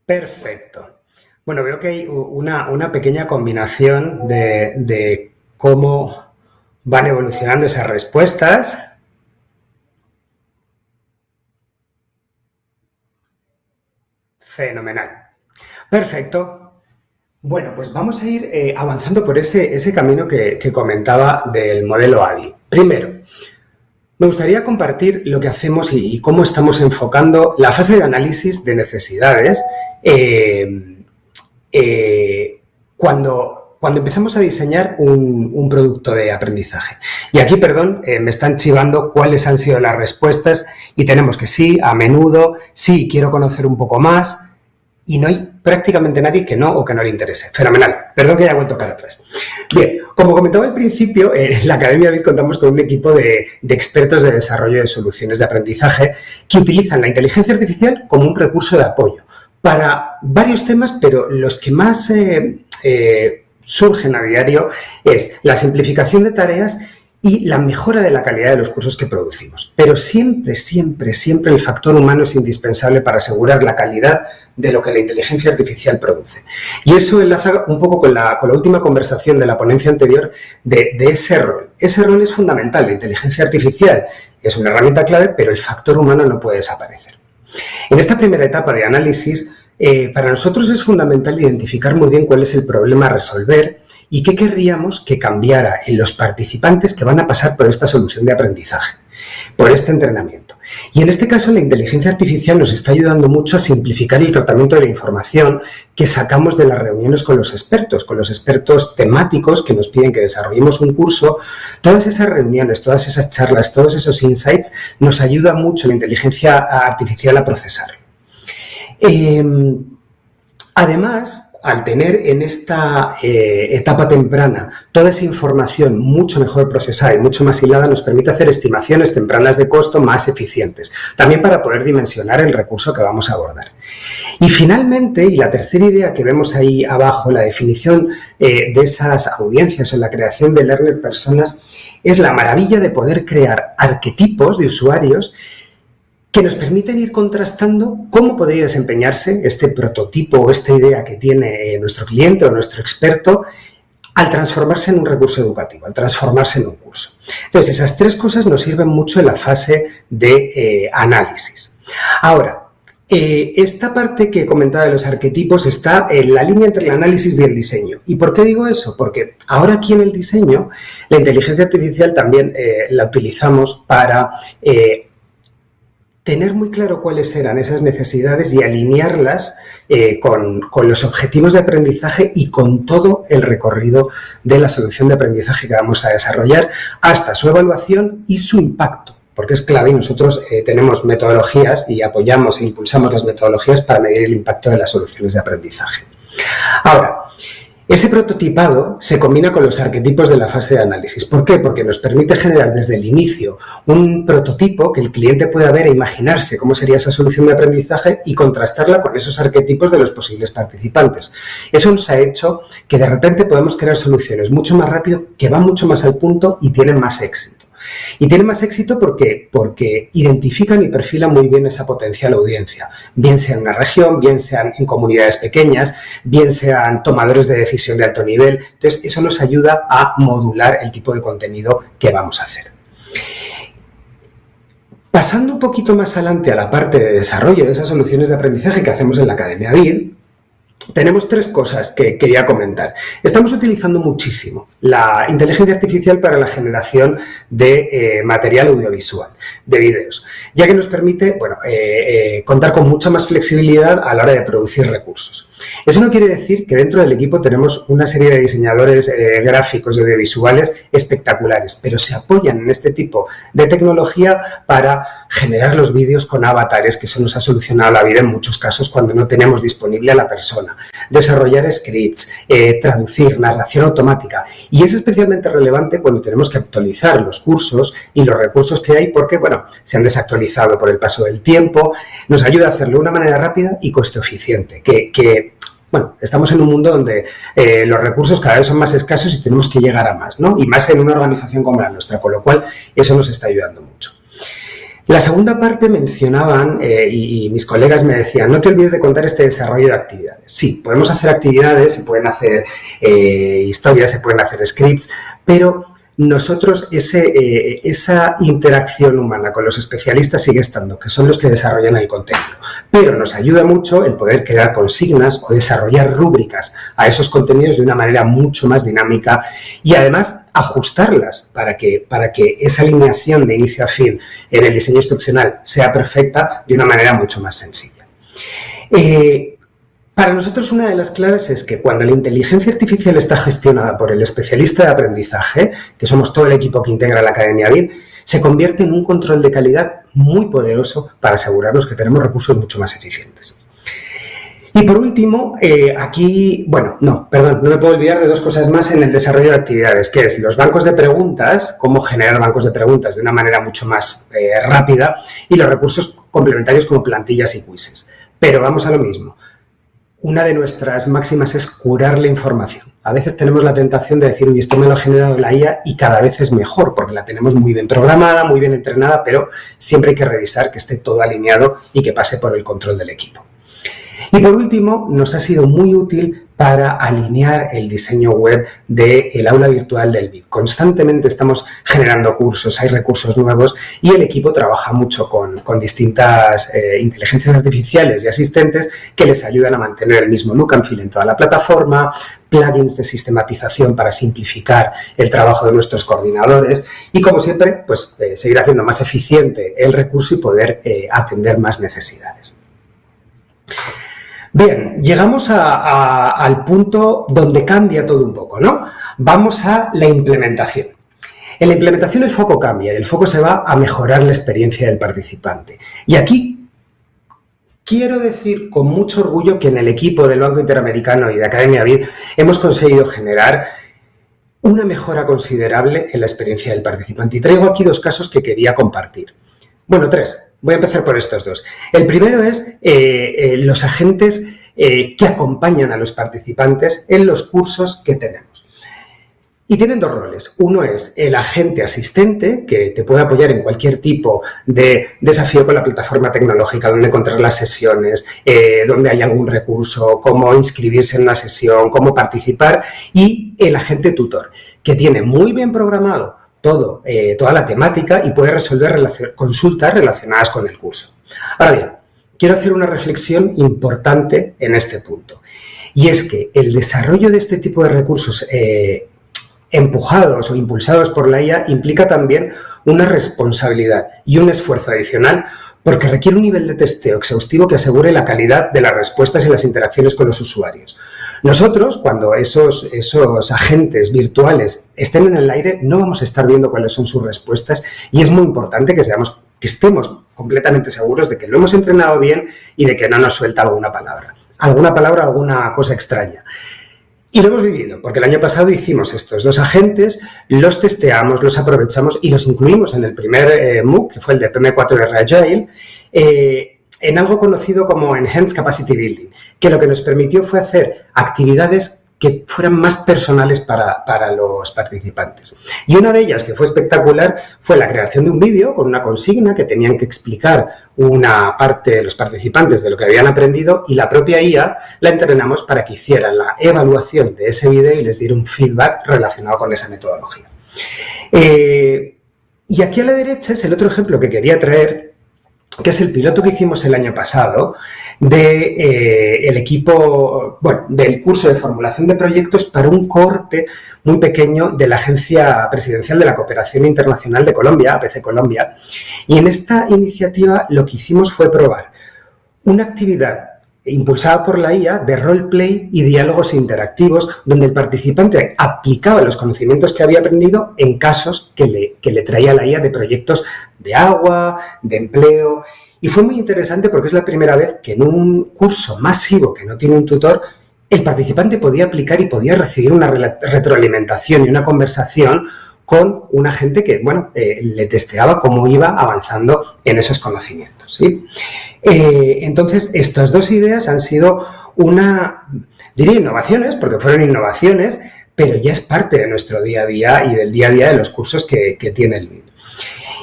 Perfecto. Bueno, veo que hay una pequeña combinación de cómo van evolucionando esas respuestas. Fenomenal. Perfecto. Bueno, pues vamos a ir avanzando por ese camino que comentaba del modelo ADI. Primero, me gustaría compartir lo que hacemos y cómo estamos enfocando la fase de análisis de necesidades cuando empezamos a diseñar un producto de aprendizaje. Y aquí, perdón, me están chivando cuáles han sido las respuestas y tenemos que sí, a menudo, sí, quiero conocer un poco más y no hay prácticamente nadie que no o que no le interese. Fenomenal. Perdón que haya vuelto para atrás. Bien, como comentaba al principio, en la Academia BID contamos con un equipo de expertos de desarrollo de soluciones de aprendizaje que utilizan la inteligencia artificial como un recurso de apoyo para varios temas, pero los que más surgen a diario es la simplificación de tareas y la mejora de la calidad de los cursos que producimos. Pero siempre, siempre, siempre el factor humano es indispensable para asegurar la calidad de lo que la inteligencia artificial produce. Y eso enlaza un poco con la última conversación de la ponencia anterior de ese rol. Ese rol es fundamental. La inteligencia artificial es una herramienta clave, pero el factor humano no puede desaparecer. En esta primera etapa de análisis, para nosotros es fundamental identificar muy bien cuál es el problema a resolver y qué querríamos que cambiara en los participantes que van a pasar por esta solución de aprendizaje. por este entrenamiento. Y en este caso la inteligencia artificial nos está ayudando mucho a simplificar el tratamiento de la información que sacamos de las reuniones con los expertos temáticos que nos piden que desarrollemos un curso. Todas esas reuniones, todas esas charlas, todos esos insights nos ayuda mucho la inteligencia artificial a procesarlo. Además, al tener en esta etapa temprana toda esa información mucho mejor procesada y mucho más hilada, nos permite hacer estimaciones tempranas de costo más eficientes, también para poder dimensionar el recurso que vamos a abordar. Y finalmente, y la tercera idea que vemos ahí abajo, la definición de esas audiencias o la creación de learner personas, es la maravilla de poder crear arquetipos de usuarios que nos permiten ir contrastando cómo podría desempeñarse este prototipo o esta idea que tiene nuestro cliente o nuestro experto al transformarse en un recurso educativo, al transformarse en un curso. Entonces, esas tres cosas nos sirven mucho en la fase de análisis. Ahora, esta parte que he comentado de los arquetipos está en la línea entre el análisis y el diseño. ¿Y por qué digo eso? Porque ahora aquí en el diseño, la inteligencia artificial también la utilizamos para tener muy claro cuáles eran esas necesidades y alinearlas con los objetivos de aprendizaje y con todo el recorrido de la solución de aprendizaje que vamos a desarrollar hasta su evaluación y su impacto, porque es clave y nosotros tenemos metodologías y apoyamos e impulsamos las metodologías para medir el impacto de las soluciones de aprendizaje. Ahora, ese prototipado se combina con los arquetipos de la fase de análisis. ¿Por qué? Porque nos permite generar desde el inicio un prototipo que el cliente pueda ver e imaginarse cómo sería esa solución de aprendizaje y contrastarla con esos arquetipos de los posibles participantes. Eso nos ha hecho que de repente podemos crear soluciones mucho más rápido, que van mucho más al punto y tienen más éxito. Y tienen más éxito porque identifican y perfilan muy bien esa potencial audiencia, bien sea en una región, bien sean en comunidades pequeñas, bien sean tomadores de decisión de alto nivel. Entonces, eso nos ayuda a modular el tipo de contenido que vamos a hacer. Pasando un poquito más adelante a la parte de desarrollo de esas soluciones de aprendizaje que hacemos en la Academia BID, tenemos tres cosas que quería comentar. Estamos utilizando muchísimo la inteligencia artificial para la generación de material audiovisual, de vídeos, ya que nos permite contar con mucha más flexibilidad a la hora de producir recursos. Eso no quiere decir que dentro del equipo tenemos una serie de diseñadores gráficos y audiovisuales espectaculares, pero se apoyan en este tipo de tecnología para generar los vídeos con avatares, que eso nos ha solucionado la vida en muchos casos cuando no tenemos disponible a la persona. Desarrollar scripts, traducir, narración automática. Y es especialmente relevante cuando tenemos que actualizar los cursos y los recursos que hay porque, se han desactualizado por el paso del tiempo. Nos ayuda a hacerlo de una manera rápida y coste eficiente, estamos en un mundo donde los recursos cada vez son más escasos y tenemos que llegar a más, ¿no? Y más en una organización como la nuestra, con lo cual eso nos está ayudando mucho. La segunda parte mencionaban, y mis colegas me decían, no te olvides de contar este desarrollo de actividades. Sí, podemos hacer actividades, se pueden hacer historias, se pueden hacer scripts, pero nosotros esa interacción humana con los especialistas sigue estando, que son los que desarrollan el contenido. Pero nos ayuda mucho el poder crear consignas o desarrollar rúbricas a esos contenidos de una manera mucho más dinámica y además ajustarlas para que esa alineación de inicio a fin en el diseño instruccional sea perfecta de una manera mucho más sencilla. Para nosotros una de las claves es que cuando la inteligencia artificial está gestionada por el especialista de aprendizaje, que somos todo el equipo que integra la Academia BID, se convierte en un control de calidad muy poderoso para asegurarnos que tenemos recursos mucho más eficientes. Y por último, no me puedo olvidar de dos cosas más en el desarrollo de actividades, que es los bancos de preguntas, cómo generar bancos de preguntas de una manera mucho más rápida, y los recursos complementarios como plantillas y quizzes. Pero vamos a lo mismo. Una de nuestras máximas es curar la información. A veces tenemos la tentación de decir, uy, esto me lo ha generado la IA y cada vez es mejor porque la tenemos muy bien programada, muy bien entrenada, pero siempre hay que revisar que esté todo alineado y que pase por el control del equipo. Y por último, nos ha sido muy útil para alinear el diseño web del aula virtual del BID. Constantemente estamos generando cursos, hay recursos nuevos y el equipo trabaja mucho con distintas inteligencias artificiales y asistentes que les ayudan a mantener el mismo look and feel en toda la plataforma, plugins de sistematización para simplificar el trabajo de nuestros coordinadores y, como siempre, pues seguir haciendo más eficiente el recurso y poder atender más necesidades. Bien, llegamos al punto donde cambia todo un poco, ¿no? Vamos a la implementación. En la implementación el foco cambia y el foco se va a mejorar la experiencia del participante. Y aquí quiero decir con mucho orgullo que en el equipo del Banco Interamericano y de Academia BID hemos conseguido generar una mejora considerable en la experiencia del participante. Y traigo aquí 2 casos que quería compartir. Bueno, 3. Voy a empezar por estos 2. El primero es los agentes que acompañan a los participantes en los cursos que tenemos. Y tienen 2 roles. Uno es el agente asistente, que te puede apoyar en cualquier tipo de desafío con la plataforma tecnológica, donde encontrar las sesiones, donde hay algún recurso, cómo inscribirse en una sesión, cómo participar. Y el agente tutor, que tiene muy bien programado toda la temática y puede resolver consultas relacionadas con el curso. Ahora bien, quiero hacer una reflexión importante en este punto. Y es que el desarrollo de este tipo de recursos empujados o impulsados por la IA implica también una responsabilidad y un esfuerzo adicional porque requiere un nivel de testeo exhaustivo que asegure la calidad de las respuestas y las interacciones con los usuarios. Nosotros, cuando esos agentes virtuales estén en el aire, no vamos a estar viendo cuáles son sus respuestas y es muy importante que estemos completamente seguros de que lo hemos entrenado bien y de que no nos suelta alguna palabra, alguna cosa extraña. Y lo hemos vivido, porque el año pasado hicimos estos 2 agentes, los testeamos, los aprovechamos y los incluimos en el primer MOOC, que fue el de PM4R Agile, en algo conocido como Enhanced Capacity Building, que lo que nos permitió fue hacer actividades que fueran más personales para los participantes. Y una de ellas, que fue espectacular, fue la creación de un vídeo con una consigna que tenían que explicar una parte de los participantes de lo que habían aprendido y la propia IA la entrenamos para que hiciera la evaluación de ese vídeo y les diera un feedback relacionado con esa metodología. Y aquí a la derecha es el otro ejemplo que quería traer, que es el piloto que hicimos el año pasado el equipo, del curso de formulación de proyectos para un cohorte muy pequeño de la Agencia Presidencial de la Cooperación Internacional de Colombia, APC Colombia. Y en esta iniciativa lo que hicimos fue probar una actividad impulsada por la IA de roleplay y diálogos interactivos donde el participante aplicaba los conocimientos que había aprendido en casos que le traía la IA de proyectos de agua, de empleo. Y fue muy interesante porque es la primera vez que en un curso masivo que no tiene un tutor, el participante podía aplicar y podía recibir una retroalimentación y una conversación con un agente que, le testeaba cómo iba avanzando en esos conocimientos, ¿sí? Entonces, estas 2 ideas han sido diría innovaciones, porque fueron innovaciones, pero ya es parte de nuestro día a día y del día a día de los cursos que tiene el BID.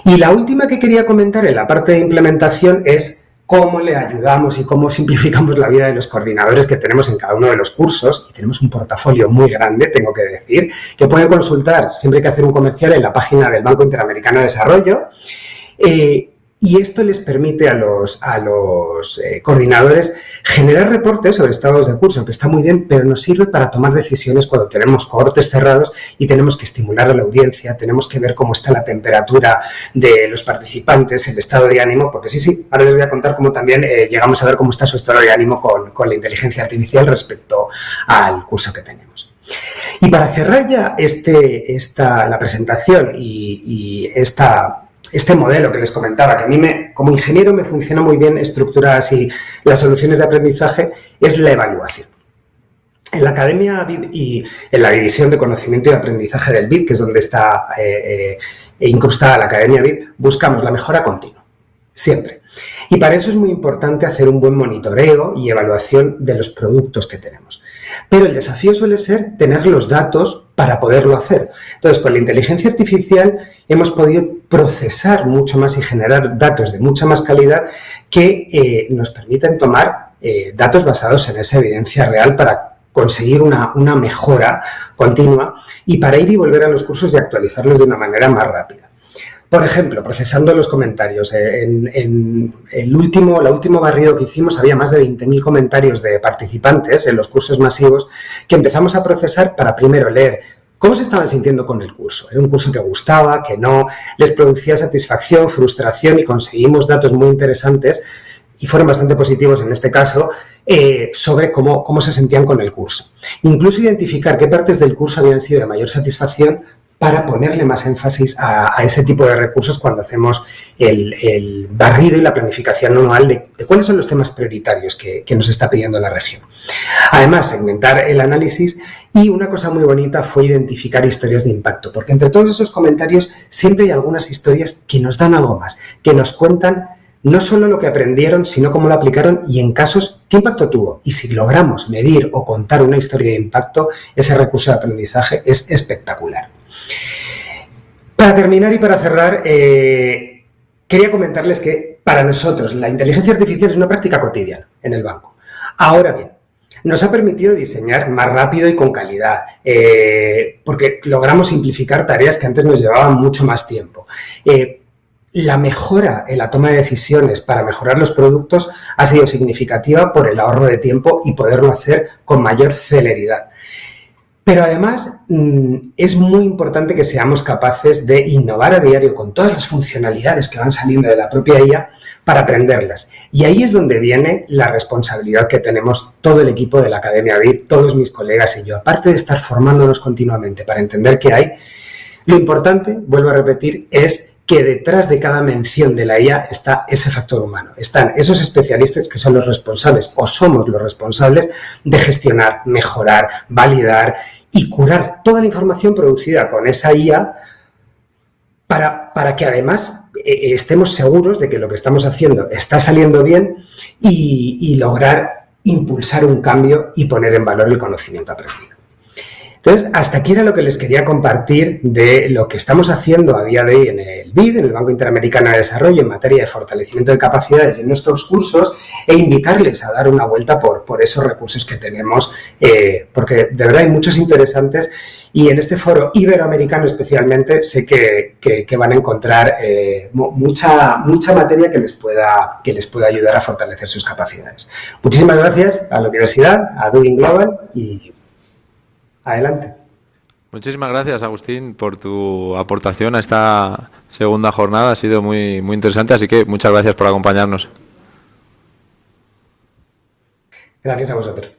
Y la última que quería comentar en la parte de implementación es cómo le ayudamos y cómo simplificamos la vida de los coordinadores que tenemos en cada uno de los cursos. Y tenemos un portafolio muy grande, tengo que decir, que pueden consultar siempre hay que hacer un comercial en la página del Banco Interamericano de Desarrollo. Y esto les permite a los coordinadores generar reportes sobre estados de curso, que está muy bien, pero nos sirve para tomar decisiones cuando tenemos cohortes cerrados y tenemos que estimular a la audiencia, tenemos que ver cómo está la temperatura de los participantes, el estado de ánimo, porque sí, ahora les voy a contar cómo también llegamos a ver cómo está su estado de ánimo con la inteligencia artificial respecto al curso que tenemos. Y para cerrar ya la presentación y este modelo que les comentaba, que a mí como ingeniero me funciona muy bien estructurar así las soluciones de aprendizaje, es la evaluación. En la Academia BID y en la División de Conocimiento y Aprendizaje del BID, que es donde está incrustada la Academia BID, buscamos la mejora continua, siempre. Y para eso es muy importante hacer un buen monitoreo y evaluación de los productos que tenemos. Pero el desafío suele ser tener los datos para poderlo hacer. Entonces, con la inteligencia artificial hemos podido procesar mucho más y generar datos de mucha más calidad que nos permiten tomar datos basados en esa evidencia real para conseguir una mejora continua y para ir y volver a los cursos y actualizarlos de una manera más rápida. Por ejemplo, procesando los comentarios, en la última barrido que hicimos había más de 20.000 comentarios de participantes en los cursos masivos que empezamos a procesar para primero leer cómo se estaban sintiendo con el curso. Era un curso que gustaba, que no, les producía satisfacción, frustración y conseguimos datos muy interesantes y fueron bastante positivos en este caso, sobre cómo se sentían con el curso. Incluso identificar qué partes del curso habían sido de mayor satisfacción para ponerle más énfasis a ese tipo de recursos cuando hacemos el barrido y la planificación anual de cuáles son los temas prioritarios que nos está pidiendo la región. Además, segmentar el análisis y una cosa muy bonita fue identificar historias de impacto, porque entre todos esos comentarios siempre hay algunas historias que nos dan algo más, que nos cuentan no solo lo que aprendieron, sino cómo lo aplicaron y en casos qué impacto tuvo. Y si logramos medir o contar una historia de impacto, ese recurso de aprendizaje es espectacular. Para terminar y para cerrar, quería comentarles que para nosotros la inteligencia artificial es una práctica cotidiana en el banco. Ahora bien, nos ha permitido diseñar más rápido y con calidad, porque logramos simplificar tareas que antes nos llevaban mucho más tiempo. La mejora en la toma de decisiones para mejorar los productos ha sido significativa por el ahorro de tiempo y poderlo hacer con mayor celeridad. Pero además es muy importante que seamos capaces de innovar a diario con todas las funcionalidades que van saliendo de la propia IA para aprenderlas. Y ahí es donde viene la responsabilidad que tenemos todo el equipo de la Academia BID, todos mis colegas y yo. Aparte de estar formándonos continuamente para entender qué hay, lo importante, vuelvo a repetir, es que detrás de cada mención de la IA está ese factor humano. Están esos especialistas que son los responsables o somos los responsables de gestionar, mejorar, validar y curar toda la información producida con esa IA para que además estemos seguros de que lo que estamos haciendo está saliendo bien y lograr impulsar un cambio y poner en valor el conocimiento aprendido. Entonces, hasta aquí era lo que les quería compartir de lo que estamos haciendo a día de hoy en el BID, en el Banco Interamericano de Desarrollo, en materia de fortalecimiento de capacidades en nuestros cursos e invitarles a dar una vuelta por esos recursos que tenemos, porque de verdad hay muchos interesantes y en este foro iberoamericano especialmente sé que van a encontrar mucha materia que les pueda ayudar a fortalecer sus capacidades. Muchísimas gracias a la universidad, a Doing Global y adelante. Muchísimas gracias, Agustín, por tu aportación a esta segunda jornada. Ha sido muy, muy interesante, así que muchas gracias por acompañarnos. Gracias a vosotros.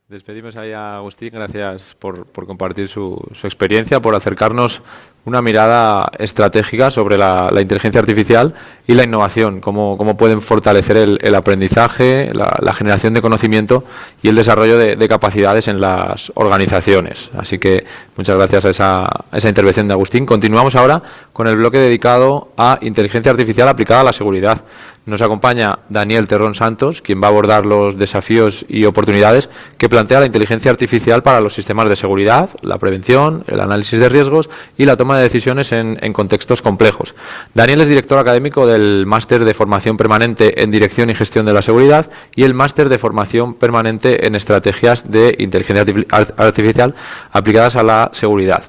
Despedimos ahí a Agustín, gracias por compartir su experiencia, por acercarnos una mirada estratégica sobre la inteligencia artificial y la innovación, cómo pueden fortalecer el aprendizaje, la generación de conocimiento y el desarrollo de capacidades en las organizaciones. Así que muchas gracias a esa intervención de Agustín. Continuamos ahora con el bloque dedicado a inteligencia artificial aplicada a la seguridad. Nos acompaña Daniel Terrón Santos, quien va a abordar los desafíos y oportunidades que plantea la inteligencia artificial para los sistemas de seguridad, la prevención, el análisis de riesgos y la toma de decisiones en contextos complejos. Daniel es director académico del Máster de Formación Permanente en Dirección y Gestión de la Seguridad y el Máster de Formación Permanente en Estrategias de Inteligencia Artificial aplicadas a la seguridad.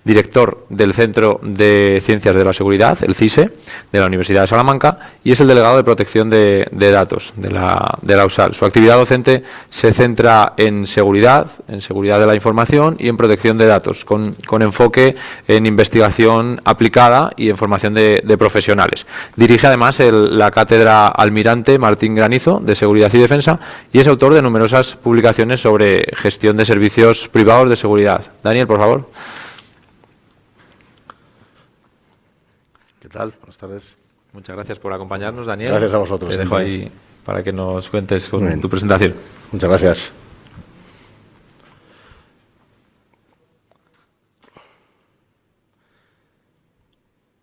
Director del Centro de Ciencias de la Seguridad, el CISE, de la Universidad de Salamanca, y es el delegado de protección de datos de la USAL. Su actividad docente se centra en seguridad de la información y en protección de datos, con enfoque en investigación aplicada y en formación de profesionales. Dirige además la cátedra Almirante Martín Granizo de Seguridad y Defensa y es autor de numerosas publicaciones sobre gestión de servicios privados de seguridad. Daniel, por favor. ¿Qué tal? Buenas tardes. Muchas gracias por acompañarnos, Daniel. Gracias a vosotros. Te dejo ahí para que nos cuentes con tu presentación. Muchas gracias.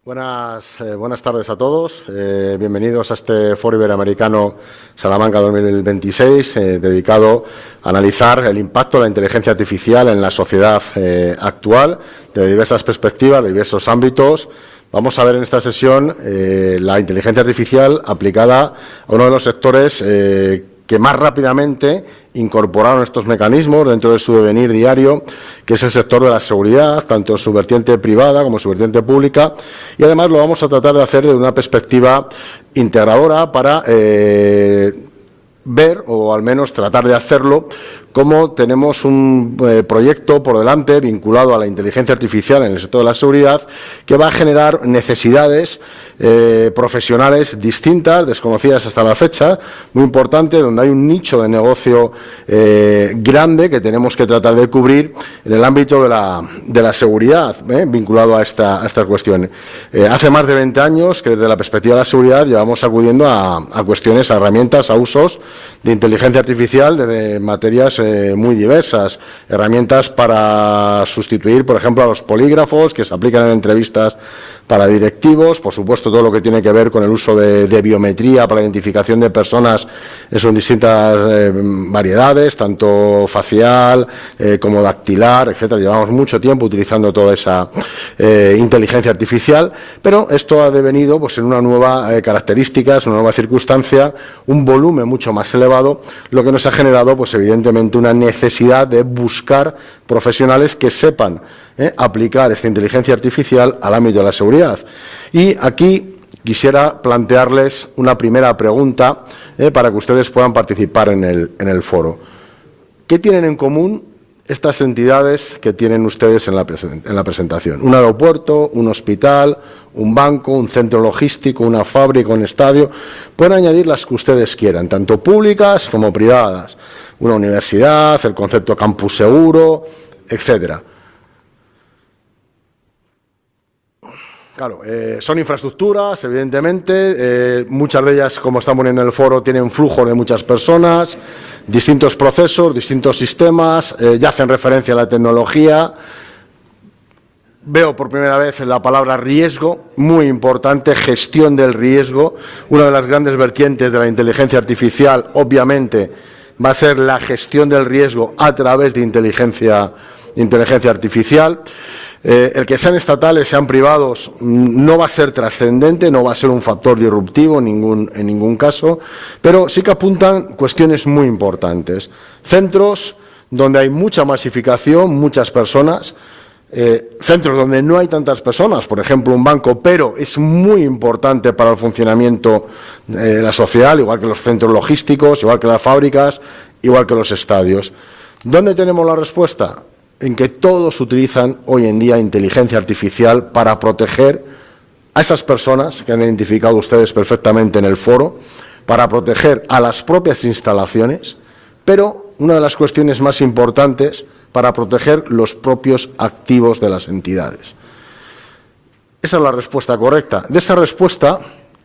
Buenas tardes a todos. Bienvenidos a este Foro Iberoamericano Salamanca 2026, dedicado a analizar el impacto de la inteligencia artificial en la sociedad actual, de diversas perspectivas, de diversos ámbitos. Vamos a ver en esta sesión la inteligencia artificial aplicada a uno de los sectores que que más rápidamente incorporaron estos mecanismos dentro de su devenir diario, que es el sector de la seguridad, tanto en su vertiente privada como en su vertiente pública, y además lo vamos a tratar de hacer desde una perspectiva integradora para ver, o al menos tratar de hacerlo, como tenemos un proyecto por delante vinculado a la inteligencia artificial en el sector de la seguridad que va a generar necesidades profesionales distintas, desconocidas hasta la fecha, muy importante, donde hay un nicho de negocio grande que tenemos que tratar de cubrir en el ámbito de la seguridad, vinculado a esta cuestión. Hace más de 20 años que desde la perspectiva de la seguridad llevamos acudiendo a cuestiones, a herramientas, a usos de inteligencia artificial desde materias muy diversas, herramientas para sustituir, por ejemplo, a los polígrafos que se aplican en entrevistas para directivos, por supuesto todo lo que tiene que ver con el uso de biometría para la identificación de personas en sus distintas variedades, tanto facial como dactilar, etcétera. Llevamos mucho tiempo utilizando toda esa inteligencia artificial, pero esto ha devenido pues en una nueva características, una nueva circunstancia, un volumen mucho más elevado, lo que nos ha generado pues evidentemente una necesidad de buscar profesionales que sepan aplicar esta inteligencia artificial al ámbito de la seguridad. Y aquí quisiera plantearles una primera pregunta para que ustedes puedan participar en el foro. ¿Qué tienen en común estas entidades que tienen ustedes en la presentación? Un aeropuerto, un hospital, un banco, un centro logístico, una fábrica, un estadio. Pueden añadir las que ustedes quieran, tanto públicas como privadas. Una universidad, el concepto campus seguro, etcétera. Claro, son infraestructuras, evidentemente, muchas de ellas, como están poniendo en el foro, tienen flujo de muchas personas, distintos procesos, distintos sistemas, ya hacen referencia a la tecnología. Veo por primera vez la palabra riesgo, muy importante, gestión del riesgo. Una de las grandes vertientes de la inteligencia artificial, obviamente, va a ser la gestión del riesgo a través de inteligencia artificial. El que sean estatales, sean privados, no va a ser trascendente, no va a ser un factor disruptivo en ningún caso, pero sí que apuntan cuestiones muy importantes. Centros donde hay mucha masificación, muchas personas, centros donde no hay tantas personas, por ejemplo un banco, pero es muy importante para el funcionamiento de la sociedad, igual que los centros logísticos, igual que las fábricas, igual que los estadios. ¿Dónde tenemos la respuesta? En que todos utilizan hoy en día inteligencia artificial para proteger a esas personas que han identificado ustedes perfectamente en el foro, para proteger a las propias instalaciones, pero una de las cuestiones más importantes, para proteger los propios activos de las entidades. Esa es la respuesta correcta. De esa respuesta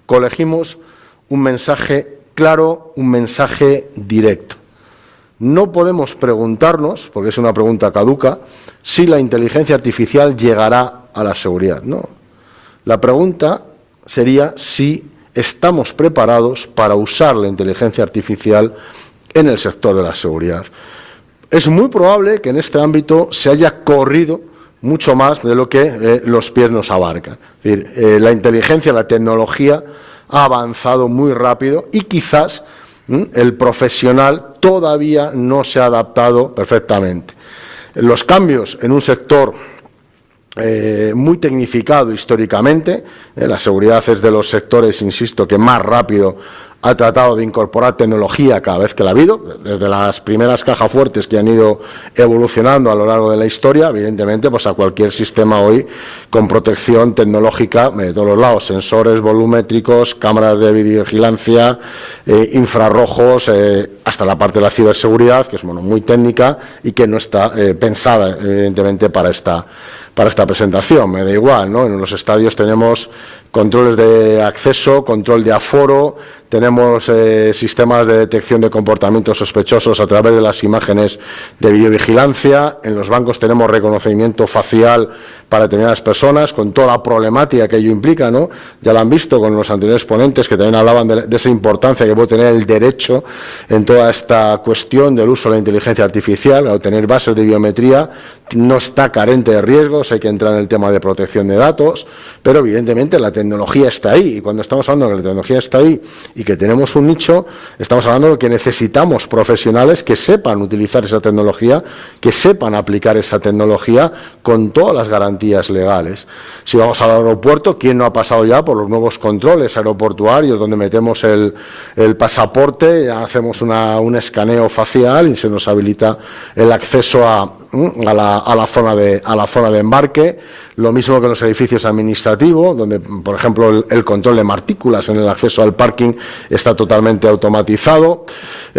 colegimos un mensaje claro, un mensaje directo. No podemos preguntarnos, porque es una pregunta caduca, si la inteligencia artificial llegará a la seguridad. No. La pregunta sería si estamos preparados para usar la inteligencia artificial en el sector de la seguridad. Es muy probable que en este ámbito se haya corrido mucho más de lo que los pies nos abarcan. Es decir, la inteligencia, la tecnología ha avanzado muy rápido y quizás el profesional todavía no se ha adaptado perfectamente. Los cambios en un sector muy tecnificado históricamente, la seguridad es de los sectores, insisto, que más rápido ha tratado de incorporar tecnología cada vez que la ha habido, desde las primeras cajas fuertes que han ido evolucionando a lo largo de la historia, evidentemente, pues a cualquier sistema hoy con protección tecnológica de todos los lados, sensores volumétricos, cámaras de videovigilancia, infrarrojos, hasta la parte de la ciberseguridad, que es muy técnica y que no está pensada, evidentemente, para esta presentación. Me da igual, ¿no? En los estadios tenemos controles de acceso, control de aforo, tenemos sistemas de detección de comportamientos sospechosos a través de las imágenes de videovigilancia, en los bancos tenemos reconocimiento facial para determinadas personas, con toda la problemática que ello implica, ¿no? Ya lo han visto con los anteriores ponentes que también hablaban de esa importancia que puede tener el derecho en toda esta cuestión del uso de la inteligencia artificial. Al tener bases de biometría no está carente de riesgos, datos, hay que entrar en el tema de protección de datos, pero evidentemente la tecnología está ahí, y cuando estamos hablando de que la tecnología está ahí y que tenemos un nicho, estamos hablando de que necesitamos profesionales que sepan utilizar esa tecnología, que sepan aplicar esa tecnología con todas las garantías legales. Si vamos al aeropuerto, ¿quién no ha pasado ya por los nuevos controles aeroportuarios donde metemos el pasaporte, hacemos un escaneo facial y se nos habilita el acceso a la zona de embarque? Lo mismo que en los edificios administrativos, donde, por ejemplo, el control de partículas en el acceso al parking está totalmente automatizado.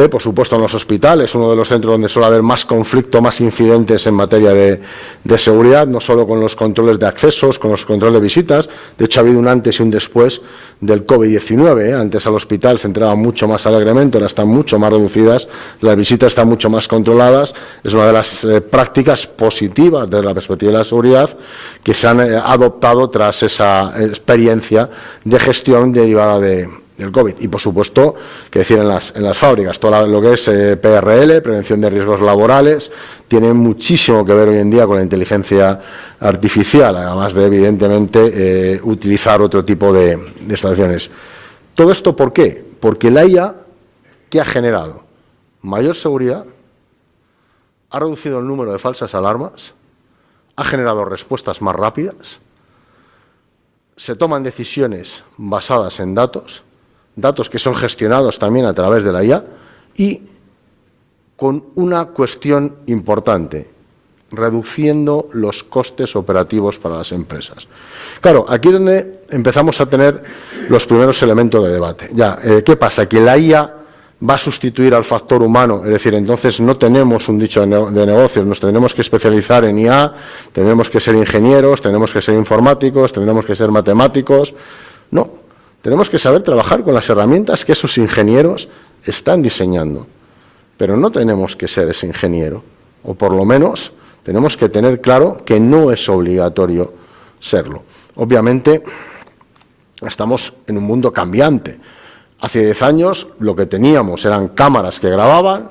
Por supuesto, en los hospitales, uno de los centros donde suele haber más conflicto, más incidentes en materia de seguridad, no solo con los controles de accesos, con los controles de visitas. De hecho, ha habido un antes y un después del COVID-19. Antes al hospital se entraba mucho más alegremente, ahora están mucho más reducidas, las visitas están mucho más controladas. Es una de las prácticas positivas desde la perspectiva de la seguridad que se han adoptado tras esa experiencia de gestión derivada del COVID. Y, por supuesto, que decir en las fábricas, todo lo que es PRL, prevención de riesgos laborales, tiene muchísimo que ver hoy en día con la inteligencia artificial, además de, evidentemente, utilizar otro tipo de instalaciones. ¿Todo esto por qué? Porque la IA, ¿qué ha generado? Mayor seguridad, ha reducido el número de falsas alarmas, ha generado respuestas más rápidas, se toman decisiones basadas en datos que son gestionados también a través de la IA, y con una cuestión importante, reduciendo los costes operativos para las empresas. Claro, aquí es donde empezamos a tener los primeros elementos de debate. Ya, ¿qué pasa? Que la IA va a sustituir al factor humano, es decir, entonces no tenemos un nicho de negocios, nos tendremos que especializar en IA, tenemos que ser ingenieros, tenemos que ser informáticos, tenemos que ser matemáticos. No, tenemos que saber trabajar con las herramientas que esos ingenieros están diseñando, pero no tenemos que ser ese ingeniero, o por lo menos tenemos que tener claro que no es obligatorio serlo. Obviamente, estamos en un mundo cambiante. Hace 10 años lo que teníamos eran cámaras que grababan,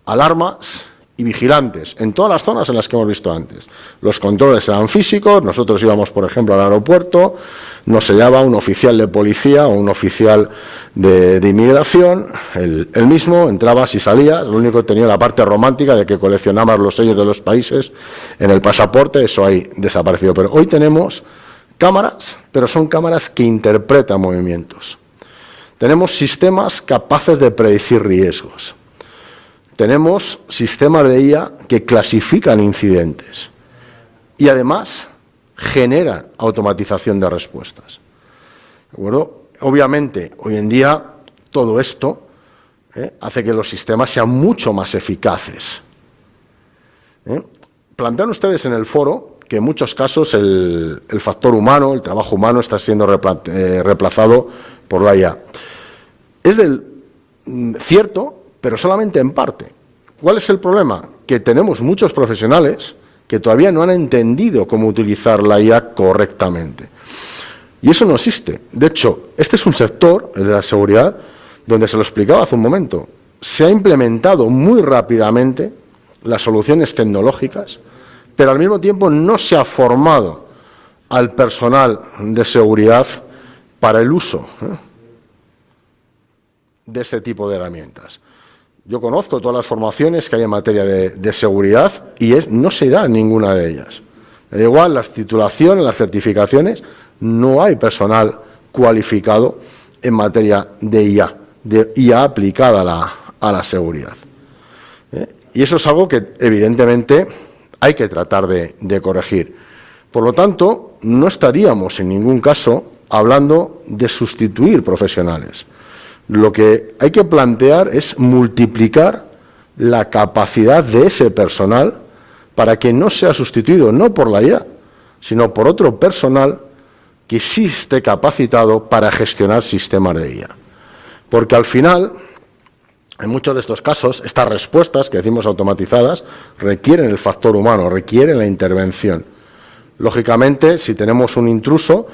alarmas y vigilantes en todas las zonas en las que hemos visto antes. Los controles eran físicos, nosotros íbamos, por ejemplo, al aeropuerto, nos sellaba un oficial de policía o un oficial de inmigración, él mismo, entrabas y salías, lo único que tenía la parte romántica de que coleccionabas los sellos de los países en el pasaporte, eso ahí desaparecido. Pero hoy tenemos cámaras, pero son cámaras que interpretan movimientos. Tenemos sistemas capaces de predecir riesgos. Tenemos sistemas de IA que clasifican incidentes y además generan automatización de respuestas. ¿De acuerdo? Obviamente, hoy en día todo esto hace que los sistemas sean mucho más eficaces. Plantean ustedes en el foro que en muchos casos el factor humano, el trabajo humano, está siendo reemplazado por la IA. Es cierto, pero solamente en parte. ¿Cuál es el problema? Que tenemos muchos profesionales que todavía no han entendido cómo utilizar la IA correctamente. Y eso no existe. De hecho, este es un sector, el de la seguridad, donde se lo explicaba hace un momento. Se ha implementado muy rápidamente las soluciones tecnológicas, pero al mismo tiempo no se ha formado al personal de seguridad para el uso de este tipo de herramientas. Yo conozco todas las formaciones que hay en materia de seguridad y no se da ninguna de ellas. Me da igual las titulaciones, las certificaciones, no hay personal cualificado en materia de IA aplicada a la seguridad. Y eso es algo que evidentemente hay que tratar de corregir. Por lo tanto, no estaríamos en ningún caso hablando de sustituir profesionales. Lo que hay que plantear es multiplicar la capacidad de ese personal para que no sea sustituido no por la IA, sino por otro personal que sí esté capacitado para gestionar sistemas de IA. Porque al final, en muchos de estos casos, estas respuestas que decimos automatizadas requieren el factor humano, requieren la intervención. Lógicamente, si tenemos un intruso,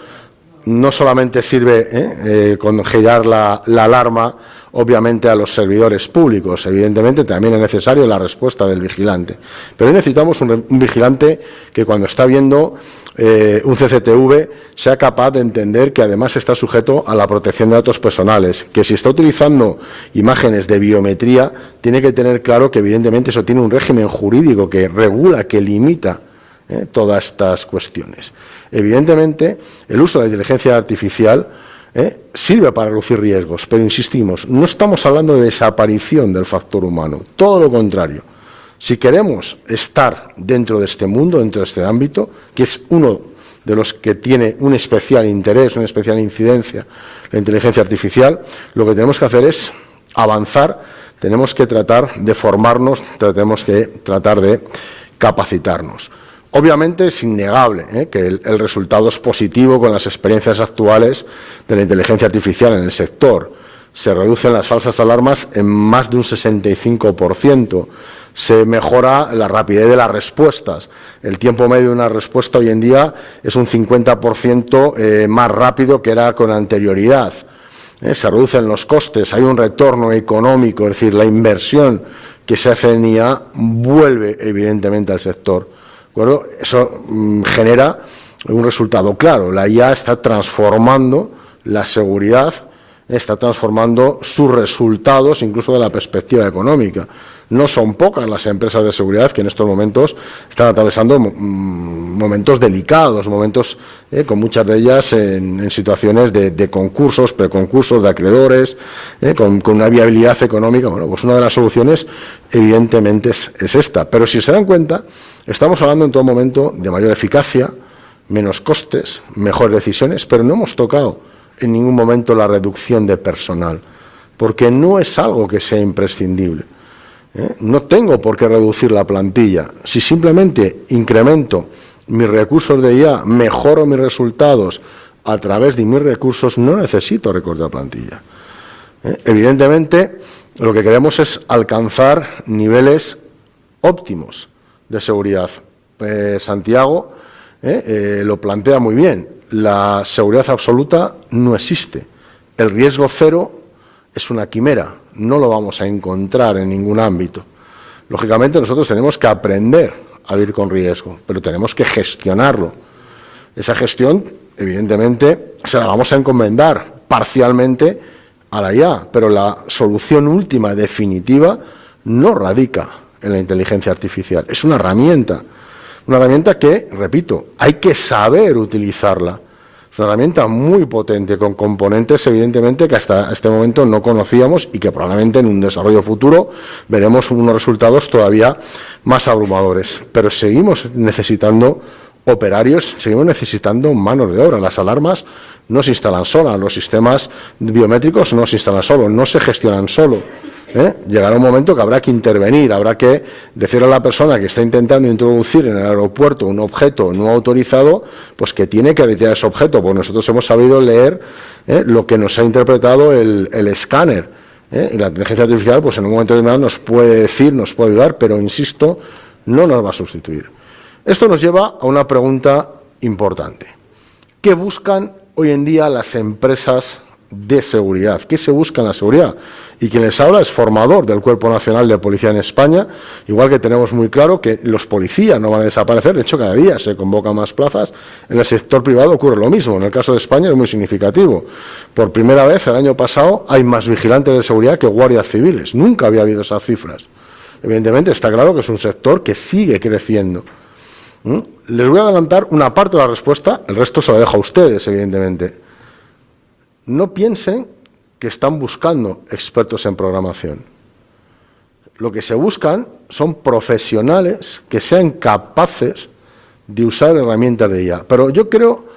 no solamente sirve con girar la alarma obviamente a los servidores públicos. Evidentemente también es necesario la respuesta del vigilante. Pero necesitamos un vigilante que cuando está viendo un CCTV sea capaz de entender que además está sujeto a la protección de datos personales, que si está utilizando imágenes de biometría tiene que tener claro que evidentemente eso tiene un régimen jurídico que regula, que limita todas estas cuestiones. Evidentemente el uso de la inteligencia artificial sirve para reducir riesgos, pero insistimos, no estamos hablando de desaparición del factor humano, todo lo contrario. Si queremos estar dentro de este mundo, dentro de este ámbito, que es uno de los que tiene un especial interés, una especial incidencia, la inteligencia artificial, lo que tenemos que hacer es avanzar, tenemos que tratar de formarnos, tenemos que tratar de capacitarnos. Obviamente es innegable que el resultado es positivo con las experiencias actuales de la inteligencia artificial en el sector. Se reducen las falsas alarmas en más de un 65%. Se mejora la rapidez de las respuestas. El tiempo medio de una respuesta hoy en día es un 50% más rápido que era con anterioridad. Se reducen los costes, hay un retorno económico, es decir, la inversión que se hace en IA vuelve evidentemente al sector. ¿De acuerdo? Eso genera un resultado claro. La IA está transformando la seguridad, está transformando sus resultados incluso de la perspectiva económica. No son pocas las empresas de seguridad que en estos momentos están atravesando momentos delicados, momentos con muchas de ellas en situaciones de concursos, preconcursos, de acreedores, con una viabilidad económica. Bueno, pues una de las soluciones evidentemente es esta. Pero si se dan cuenta, estamos hablando en todo momento de mayor eficacia, menos costes, mejores decisiones, pero no hemos tocado en ningún momento la reducción de personal, porque no es algo que sea imprescindible. No tengo por qué reducir la plantilla. Si simplemente incremento mis recursos de IA, mejoro mis resultados a través de mis recursos, no necesito recortar plantilla. Evidentemente, lo que queremos es alcanzar niveles óptimos de seguridad. Santiago lo plantea muy bien. La seguridad absoluta no existe. El riesgo cero es una quimera, no lo vamos a encontrar en ningún ámbito. Lógicamente nosotros tenemos que aprender a vivir con riesgo, pero tenemos que gestionarlo. Esa gestión, evidentemente, se la vamos a encomendar parcialmente a la IA, pero la solución última, definitiva, no radica en la inteligencia artificial. Es una herramienta que, repito, hay que saber utilizarla. Es una herramienta muy potente, con componentes, evidentemente, que hasta este momento no conocíamos y que probablemente en un desarrollo futuro veremos unos resultados todavía más abrumadores. Pero seguimos necesitando operarios, seguimos necesitando manos de obra. Las alarmas no se instalan solas, los sistemas biométricos no se instalan solos, no se gestionan solos. Llegará un momento que habrá que intervenir, habrá que decirle a la persona que está intentando introducir en el aeropuerto un objeto no autorizado, pues que tiene que retirar ese objeto, porque nosotros hemos sabido leer lo que nos ha interpretado el escáner. Y la inteligencia artificial, pues en un momento determinado nos puede decir, nos puede ayudar, pero insisto, no nos va a sustituir. Esto nos lleva a una pregunta importante. ¿Qué buscan hoy en día las empresas de seguridad? ¿Qué se busca en la seguridad? Y quien les habla es formador del Cuerpo Nacional de Policía en España, igual que tenemos muy claro que los policías no van a desaparecer, de hecho cada día se convocan más plazas. En el sector privado ocurre lo mismo, en el caso de España es muy significativo. Por primera vez el año pasado hay más vigilantes de seguridad que guardias civiles, nunca había habido esas cifras. Evidentemente está claro que es un sector que sigue creciendo. Les voy a adelantar una parte de la respuesta, el resto se lo dejo a ustedes, evidentemente. No piensen que están buscando expertos en programación. Lo que se buscan son profesionales que sean capaces de usar herramientas de IA. Pero yo creo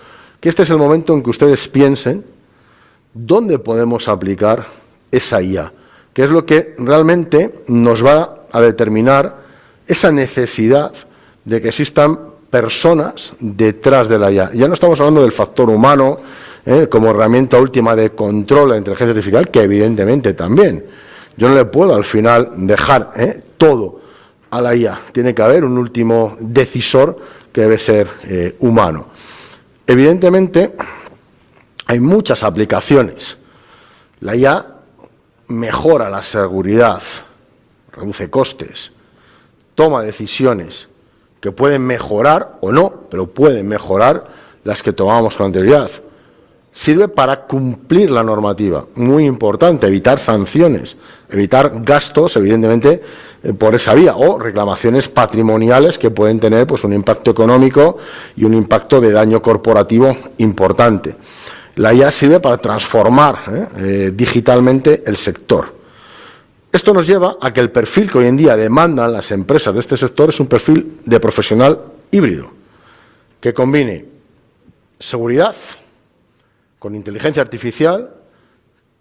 que este es el momento en que ustedes piensen dónde podemos aplicar esa IA, que es lo que realmente nos va a determinar esa necesidad de que existan personas detrás de la IA. Ya no estamos hablando del factor humano, como herramienta última de control de la inteligencia artificial, que evidentemente también. Yo no le puedo al final dejar todo a la IA. Tiene que haber un último decisor que debe ser humano. Evidentemente hay muchas aplicaciones. La IA mejora la seguridad, reduce costes, toma decisiones que pueden mejorar o no, pero pueden mejorar las que tomábamos con anterioridad. Sirve para cumplir la normativa, muy importante, evitar sanciones, evitar gastos, evidentemente, por esa vía, o reclamaciones patrimoniales que pueden tener pues, un impacto económico y un impacto de daño corporativo importante. La IA sirve para transformar digitalmente el sector. Esto nos lleva a que el perfil que hoy en día demandan las empresas de este sector es un perfil de profesional híbrido, que combine seguridad con inteligencia artificial,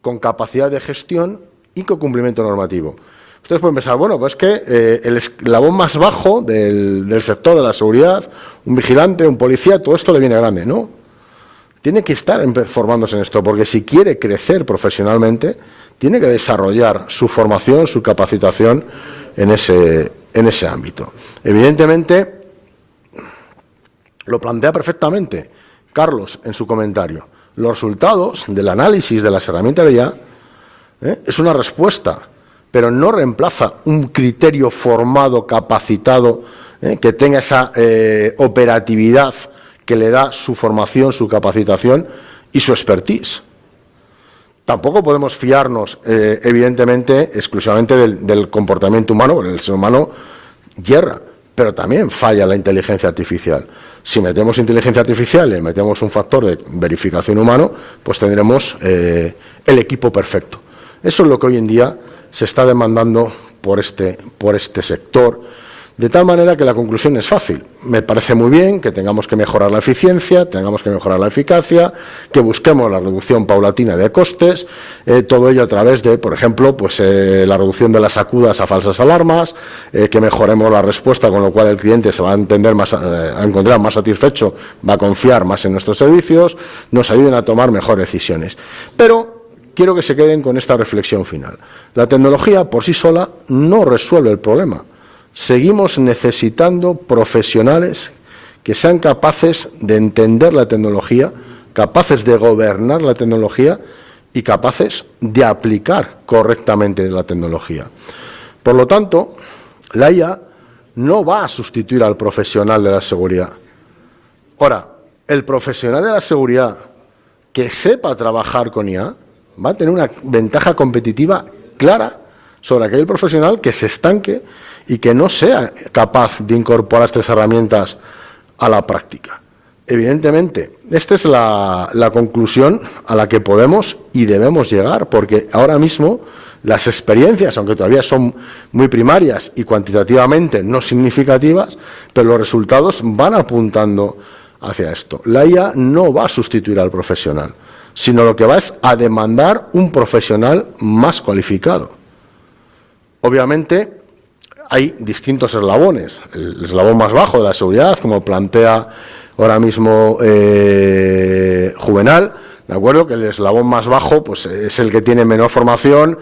con capacidad de gestión y con cumplimiento normativo. Ustedes pueden pensar, bueno, pues que el eslabón más bajo del sector de la seguridad, un vigilante, un policía, todo esto le viene grande. No, tiene que estar formándose en esto, porque si quiere crecer profesionalmente, tiene que desarrollar su formación, su capacitación en ese ámbito. Evidentemente, lo plantea perfectamente Carlos en su comentario. Los resultados del análisis de las herramientas de IA es una respuesta, pero no reemplaza un criterio formado, capacitado, que tenga esa operatividad que le da su formación, su capacitación y su expertise. Tampoco podemos fiarnos, evidentemente, exclusivamente del comportamiento humano, porque el ser humano yerra, pero también falla la inteligencia artificial. Si metemos inteligencia artificial y metemos un factor de verificación humano, pues tendremos el equipo perfecto. Eso es lo que hoy en día se está demandando por este sector, de tal manera que la conclusión es fácil. Me parece muy bien que tengamos que mejorar la eficiencia, tengamos que mejorar la eficacia, que busquemos la reducción paulatina de costes, todo ello a través de, por ejemplo, pues la reducción de las acudas a falsas alarmas, que mejoremos la respuesta, con lo cual el cliente se va a encontrar más satisfecho, va a confiar más en nuestros servicios, nos ayuden a tomar mejores decisiones. Pero quiero que se queden con esta reflexión final. La tecnología por sí sola no resuelve el problema. Seguimos necesitando profesionales que sean capaces de entender la tecnología, capaces de gobernar la tecnología y capaces de aplicar correctamente la tecnología. Por lo tanto, la IA no va a sustituir al profesional de la seguridad. Ahora, el profesional de la seguridad que sepa trabajar con IA va a tener una ventaja competitiva clara sobre aquel profesional que se estanque y que no sea capaz de incorporar estas herramientas a la práctica. Evidentemente, esta es la conclusión a la que podemos y debemos llegar, porque ahora mismo las experiencias, aunque todavía son muy primarias y cuantitativamente no significativas, pero los resultados van apuntando hacia esto. La IA no va a sustituir al profesional, sino lo que va es a demandar un profesional más cualificado. Obviamente, hay distintos eslabones. El eslabón más bajo de la seguridad, como plantea ahora mismo Juvenal, ¿de acuerdo? Que el eslabón más bajo pues, es el que tiene menor formación.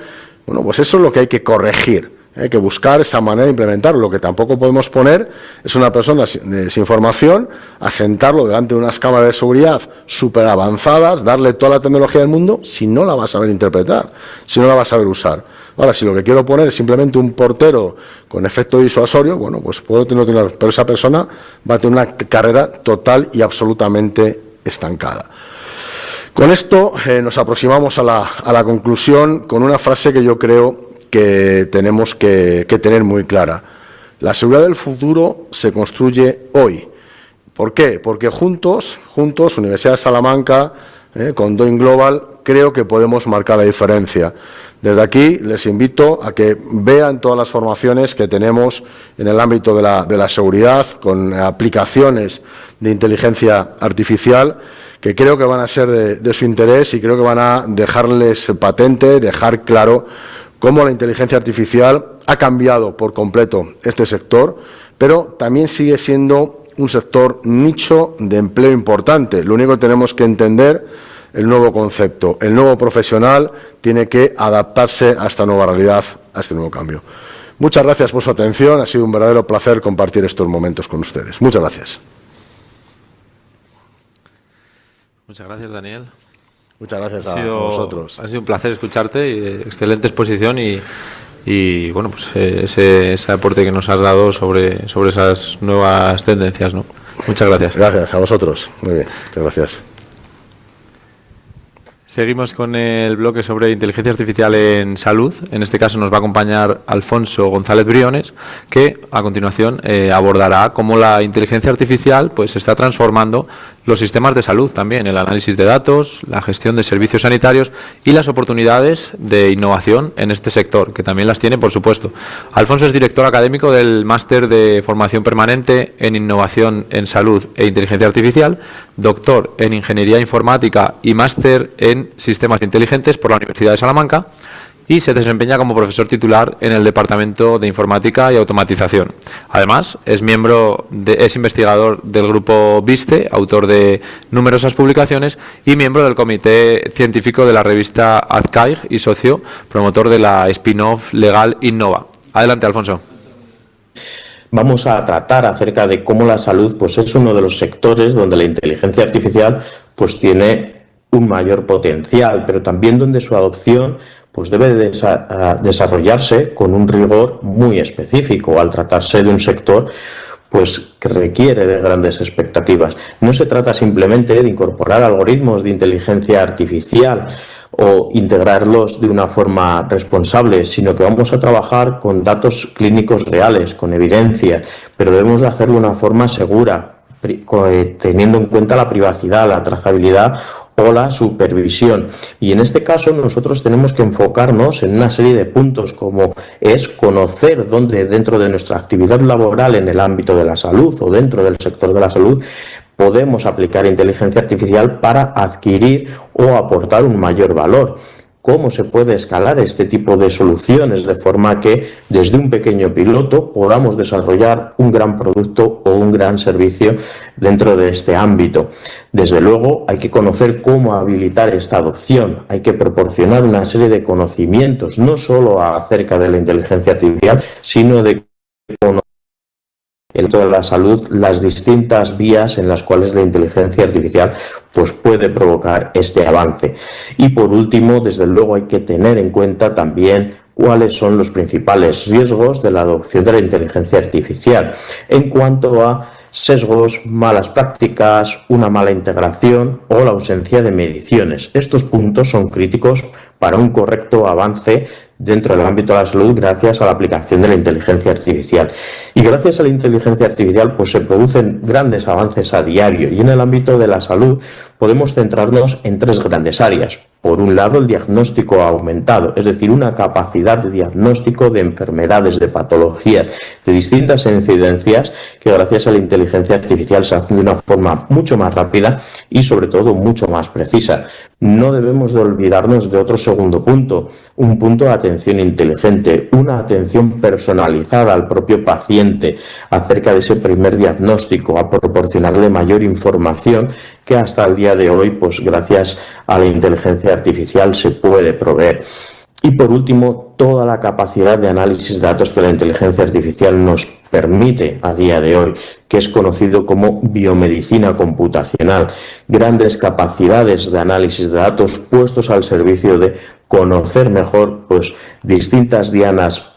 Bueno, pues eso es lo que hay que corregir. Hay que buscar esa manera de implementarlo. Lo que tampoco podemos poner es una persona sin formación, a sentarlo delante de unas cámaras de seguridad súper avanzadas, darle toda la tecnología del mundo, si no la va a saber interpretar, si no la va a saber usar. Ahora, si lo que quiero poner es simplemente un portero con efecto disuasorio, bueno, pues puedo tener, pero esa persona va a tener una carrera total y absolutamente estancada. Con esto nos aproximamos a la conclusión con una frase que yo creo que tenemos que tener muy clara. La seguridad del futuro se construye hoy. ¿Por qué? Porque juntos, Universidad de Salamanca, con Doing Global, creo que podemos marcar la diferencia. Desde aquí les invito a que vean todas las formaciones que tenemos en el ámbito de la seguridad, con aplicaciones de inteligencia artificial, que creo que van a ser de su interés y creo que van a dejarles patente, dejar claro cómo la inteligencia artificial ha cambiado por completo este sector, pero también sigue siendo un sector nicho de empleo importante. Lo único que tenemos que entender el nuevo concepto. El nuevo profesional tiene que adaptarse a esta nueva realidad, a este nuevo cambio. Muchas gracias por su atención. Ha sido un verdadero placer compartir estos momentos con ustedes. Muchas gracias. Muchas gracias, Daniel. Muchas gracias a vosotros. Ha sido un placer escucharte, y excelente exposición y bueno, pues ese aporte que nos has dado sobre esas nuevas tendencias, ¿no? Muchas gracias. Gracias a vosotros. Muy bien, muchas gracias. Seguimos con el bloque sobre inteligencia artificial en salud. En este caso nos va a acompañar Alfonso González Briones, que a continuación abordará cómo la inteligencia artificial pues está transformando los sistemas de salud también, el análisis de datos, la gestión de servicios sanitarios y las oportunidades de innovación en este sector, que también las tiene, por supuesto. Alfonso es director académico del Máster de Formación Permanente en Innovación en Salud e Inteligencia Artificial, doctor en Ingeniería Informática y máster en Sistemas Inteligentes por la Universidad de Salamanca, y se desempeña como profesor titular en el Departamento de Informática y Automatización. Además, es investigador del grupo VISTE, autor de numerosas publicaciones y miembro del comité científico de la revista AdCaig y socio promotor de la spin-off legal Innova. Adelante, Alfonso. Vamos a tratar acerca de cómo la salud pues es uno de los sectores donde la inteligencia artificial pues tiene un mayor potencial, pero también donde su adopción pues debe desarrollarse con un rigor muy específico al tratarse de un sector pues que requiere de grandes expectativas. No se trata simplemente de incorporar algoritmos de inteligencia artificial o integrarlos de una forma responsable, sino que vamos a trabajar con datos clínicos reales, con evidencia, pero debemos de hacerlo de una forma segura, teniendo en cuenta la privacidad, la trazabilidad o la supervisión. Y en este caso nosotros tenemos que enfocarnos en una serie de puntos, como es conocer dónde dentro de nuestra actividad laboral en el ámbito de la salud o dentro del sector de la salud podemos aplicar inteligencia artificial para adquirir o aportar un mayor valor. Cómo se puede escalar este tipo de soluciones de forma que desde un pequeño piloto podamos desarrollar un gran producto o un gran servicio dentro de este ámbito. Desde luego hay que conocer cómo habilitar esta adopción, hay que proporcionar una serie de conocimientos, no solo acerca de la inteligencia artificial, sino de conocer dentro de la salud las distintas vías en las cuales la inteligencia artificial pues puede provocar este avance. Y por último, desde luego hay que tener en cuenta también cuáles son los principales riesgos de la adopción de la inteligencia artificial en cuanto a sesgos, malas prácticas, una mala integración o la ausencia de mediciones. Estos puntos son críticos para un correcto avance dentro del ámbito de la salud gracias a la aplicación de la inteligencia artificial. Y gracias a la inteligencia artificial pues se producen grandes avances a diario, y en el ámbito de la salud podemos centrarnos en tres grandes áreas. Por un lado, el diagnóstico aumentado, es decir, una capacidad de diagnóstico de enfermedades, de patologías, de distintas incidencias que gracias a la inteligencia artificial se hacen de una forma mucho más rápida y sobre todo mucho más precisa. No debemos de olvidarnos de otro segundo punto, un punto de atención inteligente, una atención personalizada al propio paciente acerca de ese primer diagnóstico, a proporcionarle mayor información que hasta el día de hoy, pues gracias a la inteligencia artificial se puede proveer. Y por último, toda la capacidad de análisis de datos que la inteligencia artificial nos permite a día de hoy, que es conocido como biomedicina computacional. Grandes capacidades de análisis de datos puestos al servicio de conocer mejor pues distintas dianas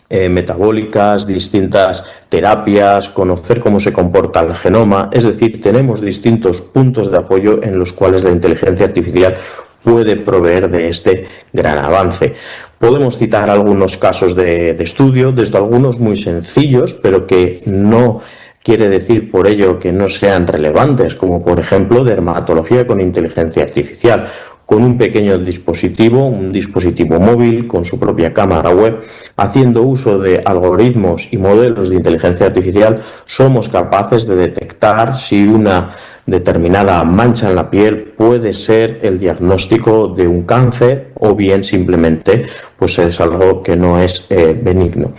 metabólicas, distintas terapias, conocer cómo se comporta el genoma. Es decir, tenemos distintos puntos de apoyo en los cuales la inteligencia artificial puede proveer de este gran avance. Podemos citar algunos casos de estudio, desde algunos muy sencillos, pero que no quiere decir por ello que no sean relevantes, como por ejemplo dermatología con inteligencia artificial. Con un pequeño dispositivo, un dispositivo móvil con su propia cámara web, haciendo uso de algoritmos y modelos de inteligencia artificial, somos capaces de detectar si una determinada mancha en la piel puede ser el diagnóstico de un cáncer o bien simplemente pues es algo que no es benigno.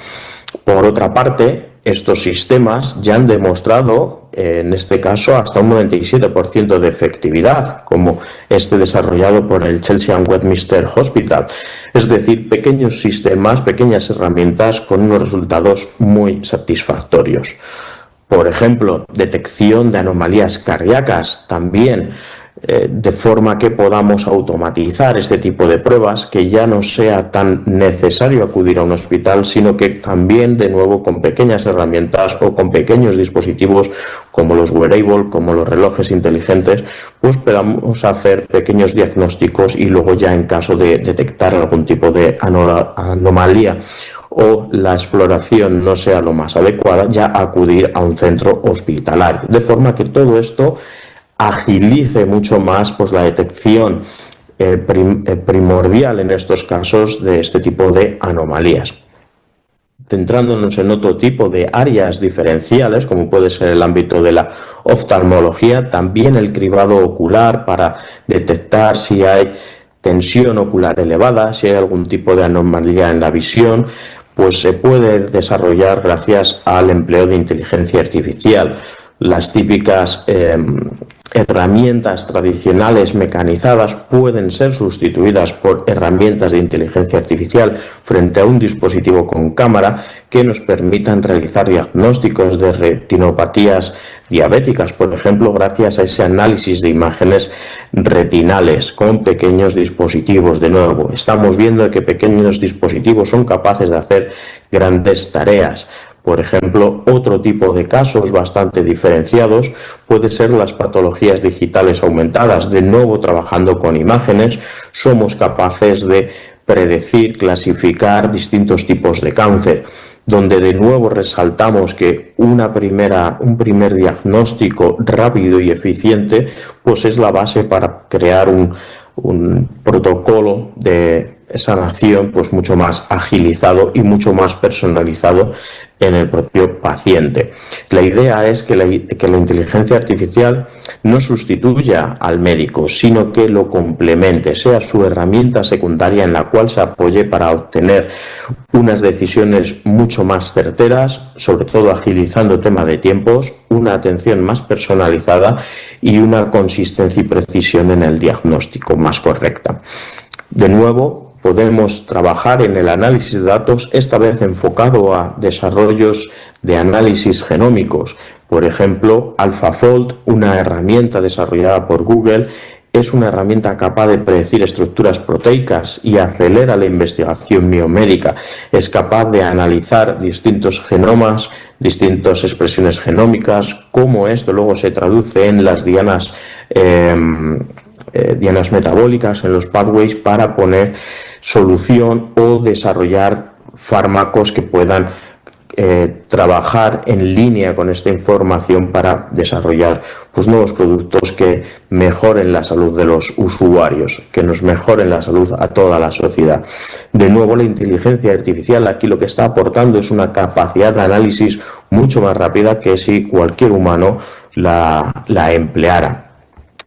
Por otra parte, estos sistemas ya han demostrado, en este caso, hasta un 97% de efectividad, como este desarrollado por el Chelsea and Westminster Hospital. Es decir, pequeños sistemas, pequeñas herramientas con unos resultados muy satisfactorios. Por ejemplo, detección de anomalías cardíacas, también de forma que podamos automatizar este tipo de pruebas, que ya no sea tan necesario acudir a un hospital, sino que también, de nuevo, con pequeñas herramientas o con pequeños dispositivos como los wearables, como los relojes inteligentes, pues podamos hacer pequeños diagnósticos y luego ya, en caso de detectar algún tipo de anomalía o la exploración no sea lo más adecuada, ya acudir a un centro hospitalario. De forma que todo esto agilice mucho más pues la detección primordial en estos casos de este tipo de anomalías. Centrándonos en otro tipo de áreas diferenciales, como puede ser el ámbito de la oftalmología, también el cribado ocular para detectar si hay tensión ocular elevada, si hay algún tipo de anomalía en la visión, pues se puede desarrollar gracias al empleo de inteligencia artificial. Las típicas herramientas tradicionales mecanizadas pueden ser sustituidas por herramientas de inteligencia artificial frente a un dispositivo con cámara que nos permitan realizar diagnósticos de retinopatías diabéticas, por ejemplo, gracias a ese análisis de imágenes retinales con pequeños dispositivos. De nuevo, estamos viendo que pequeños dispositivos son capaces de hacer grandes tareas. Por ejemplo, otro tipo de casos bastante diferenciados puede ser las patologías digitales aumentadas. De nuevo, trabajando con imágenes, somos capaces de predecir, clasificar distintos tipos de cáncer, donde de nuevo resaltamos que un primer diagnóstico rápido y eficiente pues es la base para crear un protocolo de sanación pues mucho más agilizado y mucho más personalizado en el propio paciente. La idea es que la inteligencia artificial no sustituya al médico, sino que lo complemente, sea su herramienta secundaria en la cual se apoye para obtener unas decisiones mucho más certeras, sobre todo agilizando el tema de tiempos, una atención más personalizada y una consistencia y precisión en el diagnóstico más correcta. De nuevo, podemos trabajar en el análisis de datos, esta vez enfocado a desarrollos de análisis genómicos. Por ejemplo, AlphaFold, una herramienta desarrollada por Google, es una herramienta capaz de predecir estructuras proteicas y acelera la investigación biomédica. Es capaz de analizar distintos genomas, distintas expresiones genómicas, cómo esto luego se traduce en las dianas metabólicas, en los pathways, para poner solución o desarrollar fármacos que puedan trabajar en línea con esta información para desarrollar pues nuevos productos que mejoren la salud de los usuarios, que nos mejoren la salud a toda la sociedad. De nuevo, la inteligencia artificial aquí lo que está aportando es una capacidad de análisis mucho más rápida que si cualquier humano la empleara.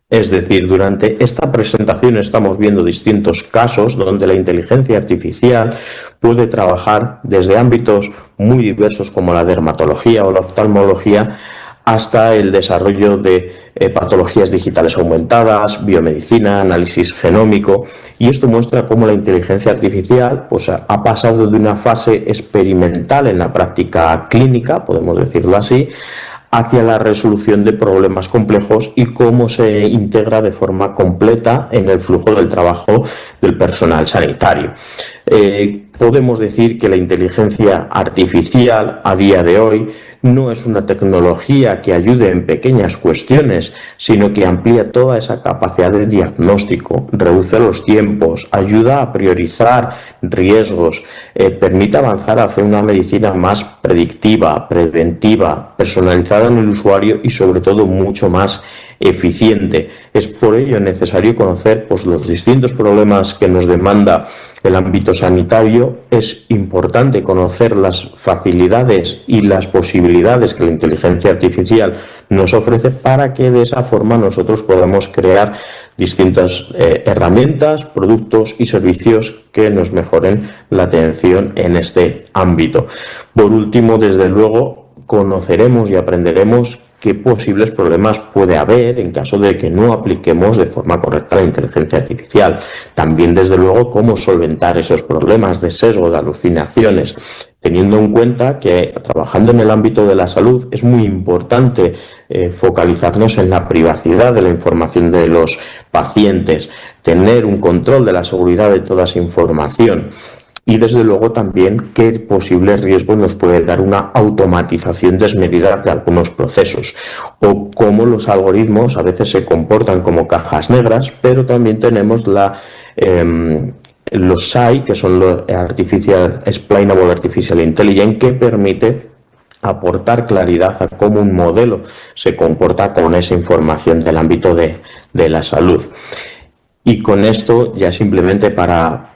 Es decir, durante esta presentación estamos viendo distintos casos donde la inteligencia artificial puede trabajar desde ámbitos muy diversos como la dermatología o la oftalmología hasta el desarrollo de patologías digitales aumentadas, biomedicina, análisis genómico, y esto muestra cómo la inteligencia artificial pues, ha pasado de una fase experimental en la práctica clínica, podemos decirlo así, hacia la resolución de problemas complejos y cómo se integra de forma completa en el flujo del trabajo del personal sanitario. Podemos decir que la inteligencia artificial a día de hoy no es una tecnología que ayude en pequeñas cuestiones, sino que amplía toda esa capacidad de diagnóstico, reduce los tiempos, ayuda a priorizar riesgos, permite avanzar hacia una medicina más predictiva, preventiva, personalizada en el usuario y sobre todo mucho más eficiente. Es por ello necesario conocer pues, los distintos problemas que nos demanda el ámbito sanitario. Es importante conocer las facilidades y las posibilidades que la inteligencia artificial nos ofrece para que de esa forma nosotros podamos crear distintas herramientas, productos y servicios que nos mejoren la atención en este ámbito. Por último, desde luego, conoceremos y aprenderemos qué posibles problemas puede haber en caso de que no apliquemos de forma correcta la inteligencia artificial. También, desde luego, cómo solventar esos problemas de sesgo, de alucinaciones, teniendo en cuenta que trabajando en el ámbito de la salud es muy importante focalizarnos en la privacidad de la información de los pacientes, tener un control de la seguridad de toda esa información. Y desde luego también qué posibles riesgos nos puede dar una automatización desmedida de algunos procesos, o cómo los algoritmos a veces se comportan como cajas negras, pero también tenemos los SAI, que son los Explainable Artificial Intelligence, que permite aportar claridad a cómo un modelo se comporta con esa información del ámbito de la salud. Y con esto, ya simplemente para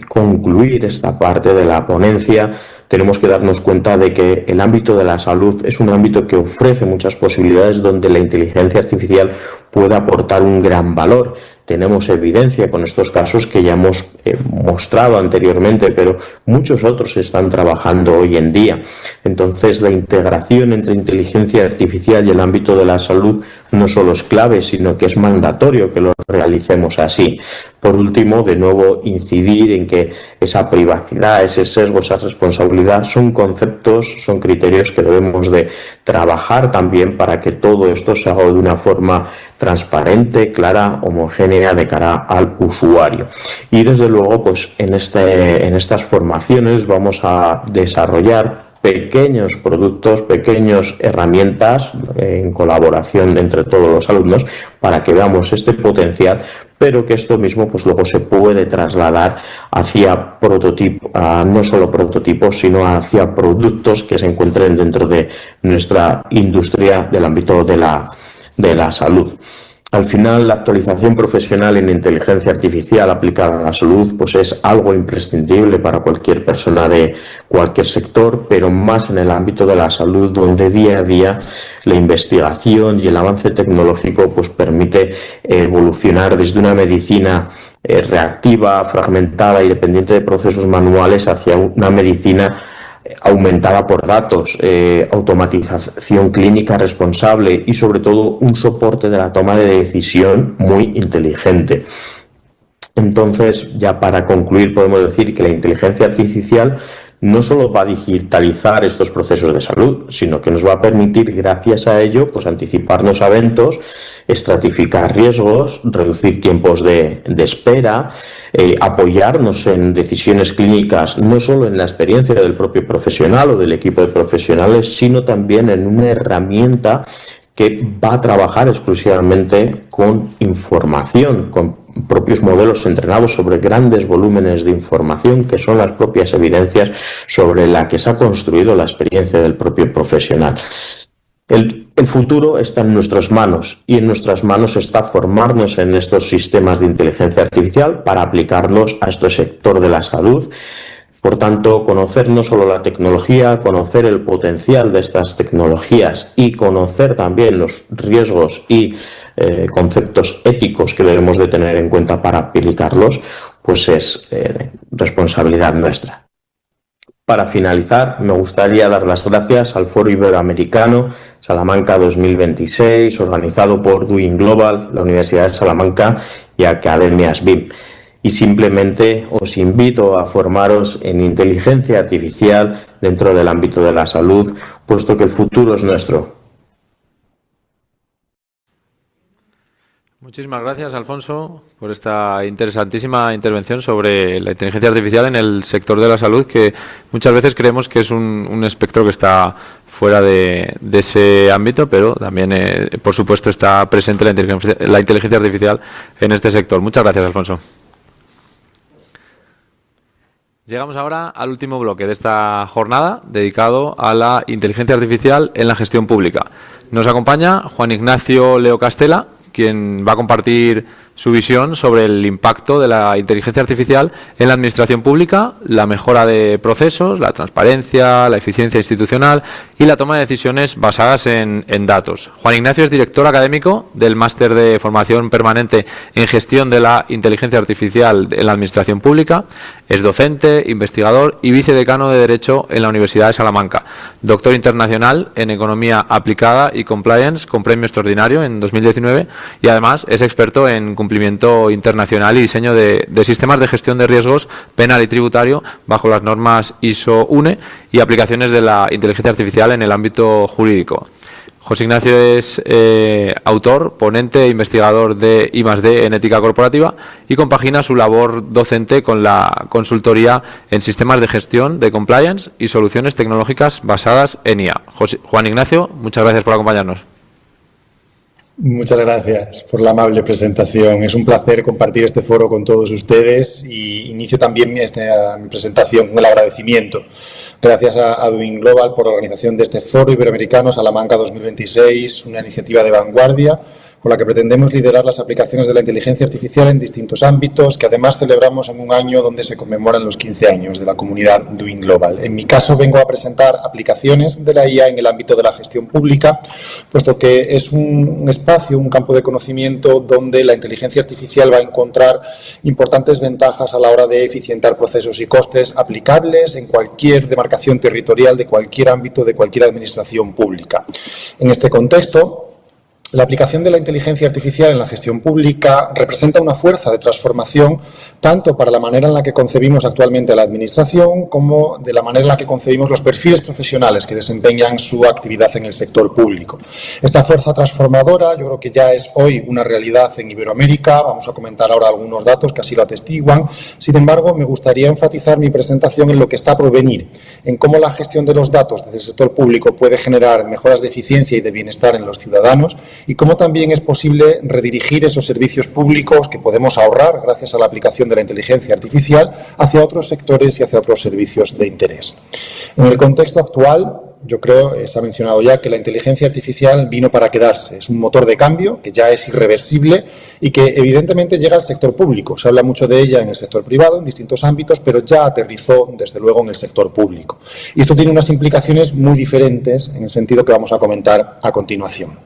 concluir esta parte de la ponencia, tenemos que darnos cuenta de que el ámbito de la salud es un ámbito que ofrece muchas posibilidades donde la inteligencia artificial puede aportar un gran valor. Tenemos evidencia con estos casos que ya hemos mostrado anteriormente, pero muchos otros están trabajando hoy en día. Entonces, la integración entre inteligencia artificial y el ámbito de la salud no solo es clave, sino que es mandatorio que lo realicemos así. Por último, de nuevo, incidir en que esa privacidad, ese sesgo, esa responsabilidad son conceptos, son criterios que debemos de trabajar también para que todo esto se haga de una forma transparente, clara, homogénea de cara al usuario. Y desde luego, pues en estas formaciones vamos a desarrollar pequeños productos, pequeñas herramientas en colaboración entre todos los alumnos para que veamos este potencial, pero que esto mismo pues luego se puede trasladar hacia prototipos, no solo prototipos, sino hacia productos que se encuentren dentro de nuestra industria del ámbito de la salud. Al final, la actualización profesional en inteligencia artificial aplicada a la salud pues es algo imprescindible para cualquier persona de cualquier sector, pero más en el ámbito de la salud, donde día a día la investigación y el avance tecnológico pues permite evolucionar desde una medicina reactiva, fragmentada y dependiente de procesos manuales hacia una medicina aumentada por datos, automatización clínica responsable y sobre todo un soporte de la toma de decisión muy inteligente. Entonces, ya para concluir, podemos decir que la inteligencia artificial no solo va a digitalizar estos procesos de salud, sino que nos va a permitir, gracias a ello, pues anticiparnos a eventos, estratificar riesgos, reducir tiempos de espera, apoyarnos en decisiones clínicas, no solo en la experiencia del propio profesional o del equipo de profesionales, sino también en una herramienta que va a trabajar exclusivamente con información, con propios modelos entrenados sobre grandes volúmenes de información que son las propias evidencias sobre la que se ha construido la experiencia del propio profesional. El futuro está en nuestras manos y en nuestras manos está formarnos en estos sistemas de inteligencia artificial para aplicarlos a este sector de la salud. Por tanto, conocer no solo la tecnología, conocer el potencial de estas tecnologías y conocer también los riesgos y conceptos éticos que debemos de tener en cuenta para aplicarlos, pues es responsabilidad nuestra. Para finalizar, me gustaría dar las gracias al Foro Iberoamericano Salamanca 2026, organizado por Doing Global, la Universidad de Salamanca y Academias BIM. Y simplemente os invito a formaros en inteligencia artificial dentro del ámbito de la salud, puesto que el futuro es nuestro. Muchísimas gracias, Alfonso, por esta interesantísima intervención sobre la inteligencia artificial en el sector de la salud, que muchas veces creemos que es un espectro que está fuera de ese ámbito, pero también, por supuesto, está presente la inteligencia artificial en este sector. Muchas gracias, Alfonso. Llegamos ahora al último bloque de esta jornada, dedicado a la inteligencia artificial en la gestión pública. Nos acompaña Juan Ignacio Leo Castela, quien va a compartir su visión sobre el impacto de la inteligencia artificial en la administración pública, la mejora de procesos, la transparencia, la eficiencia institucional y la toma de decisiones basadas en datos. Juan Ignacio es director académico del Máster de Formación Permanente en Gestión de la Inteligencia Artificial en la Administración Pública, es docente, investigador y vicedecano de Derecho en la Universidad de Salamanca, doctor internacional en Economía Aplicada y Compliance con premio extraordinario en 2019 y además es experto en cumplimiento internacional y diseño de sistemas de gestión de riesgos penal y tributario bajo las normas ISO-UNE y aplicaciones de la inteligencia artificial en el ámbito jurídico. José Ignacio es autor, ponente e investigador de I+D en ética corporativa y compagina su labor docente con la consultoría en sistemas de gestión de compliance y soluciones tecnológicas basadas en IA. Juan Ignacio, muchas gracias por acompañarnos. Muchas gracias por la amable presentación. Es un placer compartir este foro con todos ustedes y inicio también mi presentación con el agradecimiento. Gracias a Doing Global por la organización de este foro iberoamericano Salamanca 2026, una iniciativa de vanguardia con la que pretendemos liderar las aplicaciones de la inteligencia artificial en distintos ámbitos, que además celebramos en un año donde se conmemoran los 15 años de la comunidad Doing Global. En mi caso vengo a presentar aplicaciones de la IA en el ámbito de la gestión pública, puesto que es un espacio, un campo de conocimiento donde la inteligencia artificial va a encontrar importantes ventajas a la hora de eficientar procesos y costes aplicables en cualquier demarcación territorial de cualquier ámbito de cualquier administración pública. En este contexto, la aplicación de la inteligencia artificial en la gestión pública representa una fuerza de transformación tanto para la manera en la que concebimos actualmente a la Administración como de la manera en la que concebimos los perfiles profesionales que desempeñan su actividad en el sector público. Esta fuerza transformadora yo creo que ya es hoy una realidad en Iberoamérica. Vamos a comentar ahora algunos datos que así lo atestiguan. Sin embargo, me gustaría enfatizar mi presentación en lo que está por venir, en cómo la gestión de los datos desde el sector público puede generar mejoras de eficiencia y de bienestar en los ciudadanos y cómo también es posible redirigir esos servicios públicos que podemos ahorrar gracias a la aplicación de la inteligencia artificial hacia otros sectores y hacia otros servicios de interés. En el contexto actual, yo creo, se ha mencionado ya que la inteligencia artificial vino para quedarse. Es un motor de cambio que ya es irreversible y que evidentemente llega al sector público. Se habla mucho de ella en el sector privado, en distintos ámbitos, pero ya aterrizó desde luego en el sector público. Y esto tiene unas implicaciones muy diferentes en el sentido que vamos a comentar a continuación.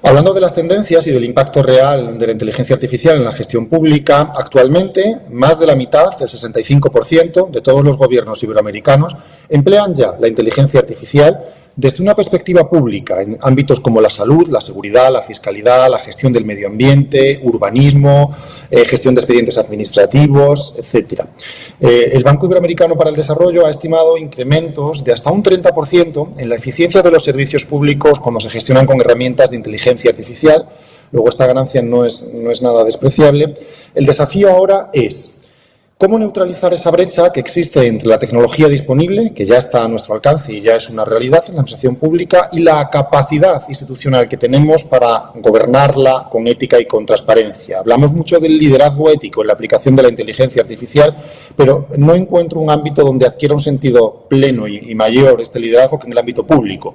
Hablando de las tendencias y del impacto real de la inteligencia artificial en la gestión pública, actualmente más de la mitad, el 65% de todos los gobiernos iberoamericanos emplean ya la inteligencia artificial desde una perspectiva pública en ámbitos como la salud, la seguridad, la fiscalidad, la gestión del medio ambiente, urbanismo, gestión de expedientes administrativos, etc. El Banco Iberoamericano para el Desarrollo ha estimado incrementos de hasta un 30% en la eficiencia de los servicios públicos cuando se gestionan con herramientas de inteligencia artificial. Luego, esta ganancia no es nada despreciable. El desafío ahora es ¿cómo neutralizar esa brecha que existe entre la tecnología disponible, que ya está a nuestro alcance y ya es una realidad en la administración pública, y la capacidad institucional que tenemos para gobernarla con ética y con transparencia? Hablamos mucho del liderazgo ético en la aplicación de la inteligencia artificial, pero no encuentro un ámbito donde adquiera un sentido pleno y mayor este liderazgo que en el ámbito público.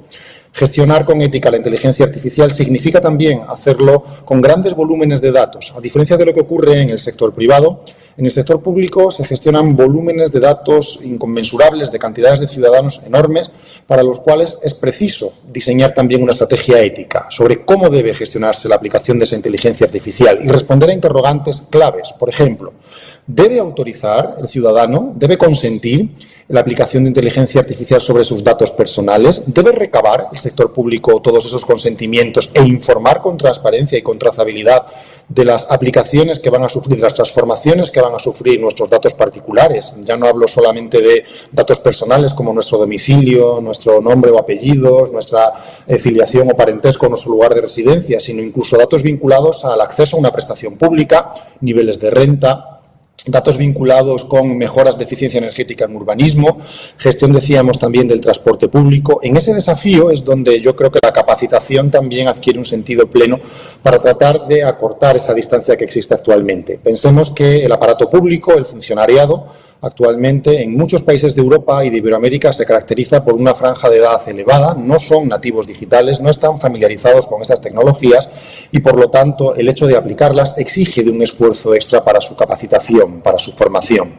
Gestionar con ética la inteligencia artificial significa también hacerlo con grandes volúmenes de datos. A diferencia de lo que ocurre en el sector privado, en el sector público se gestionan volúmenes de datos inconmensurables de cantidades de ciudadanos enormes para los cuales es preciso diseñar también una estrategia ética sobre cómo debe gestionarse la aplicación de esa inteligencia artificial y responder a interrogantes claves. Por ejemplo, ¿debe autorizar el ciudadano? ¿Debe consentir la aplicación de inteligencia artificial sobre sus datos personales? ¿Debe recabar el sector público todos esos consentimientos e informar con transparencia y con trazabilidad de las aplicaciones que van a sufrir, de las transformaciones que van a sufrir nuestros datos particulares? Ya no hablo solamente de datos personales como nuestro domicilio, nuestro nombre o apellidos, nuestra filiación o parentesco, nuestro lugar de residencia, sino incluso datos vinculados al acceso a una prestación pública, niveles de renta, datos vinculados con mejoras de eficiencia energética en urbanismo, gestión, decíamos, también del transporte público. En ese desafío es donde yo creo que la capacitación también adquiere un sentido pleno para tratar de acortar esa distancia que existe actualmente. Pensemos que el aparato público, el funcionariado, actualmente en muchos países de Europa y de Iberoamérica se caracteriza por una franja de edad elevada, no son nativos digitales, no están familiarizados con estas tecnologías y, por lo tanto, el hecho de aplicarlas exige de un esfuerzo extra para su capacitación, para su formación.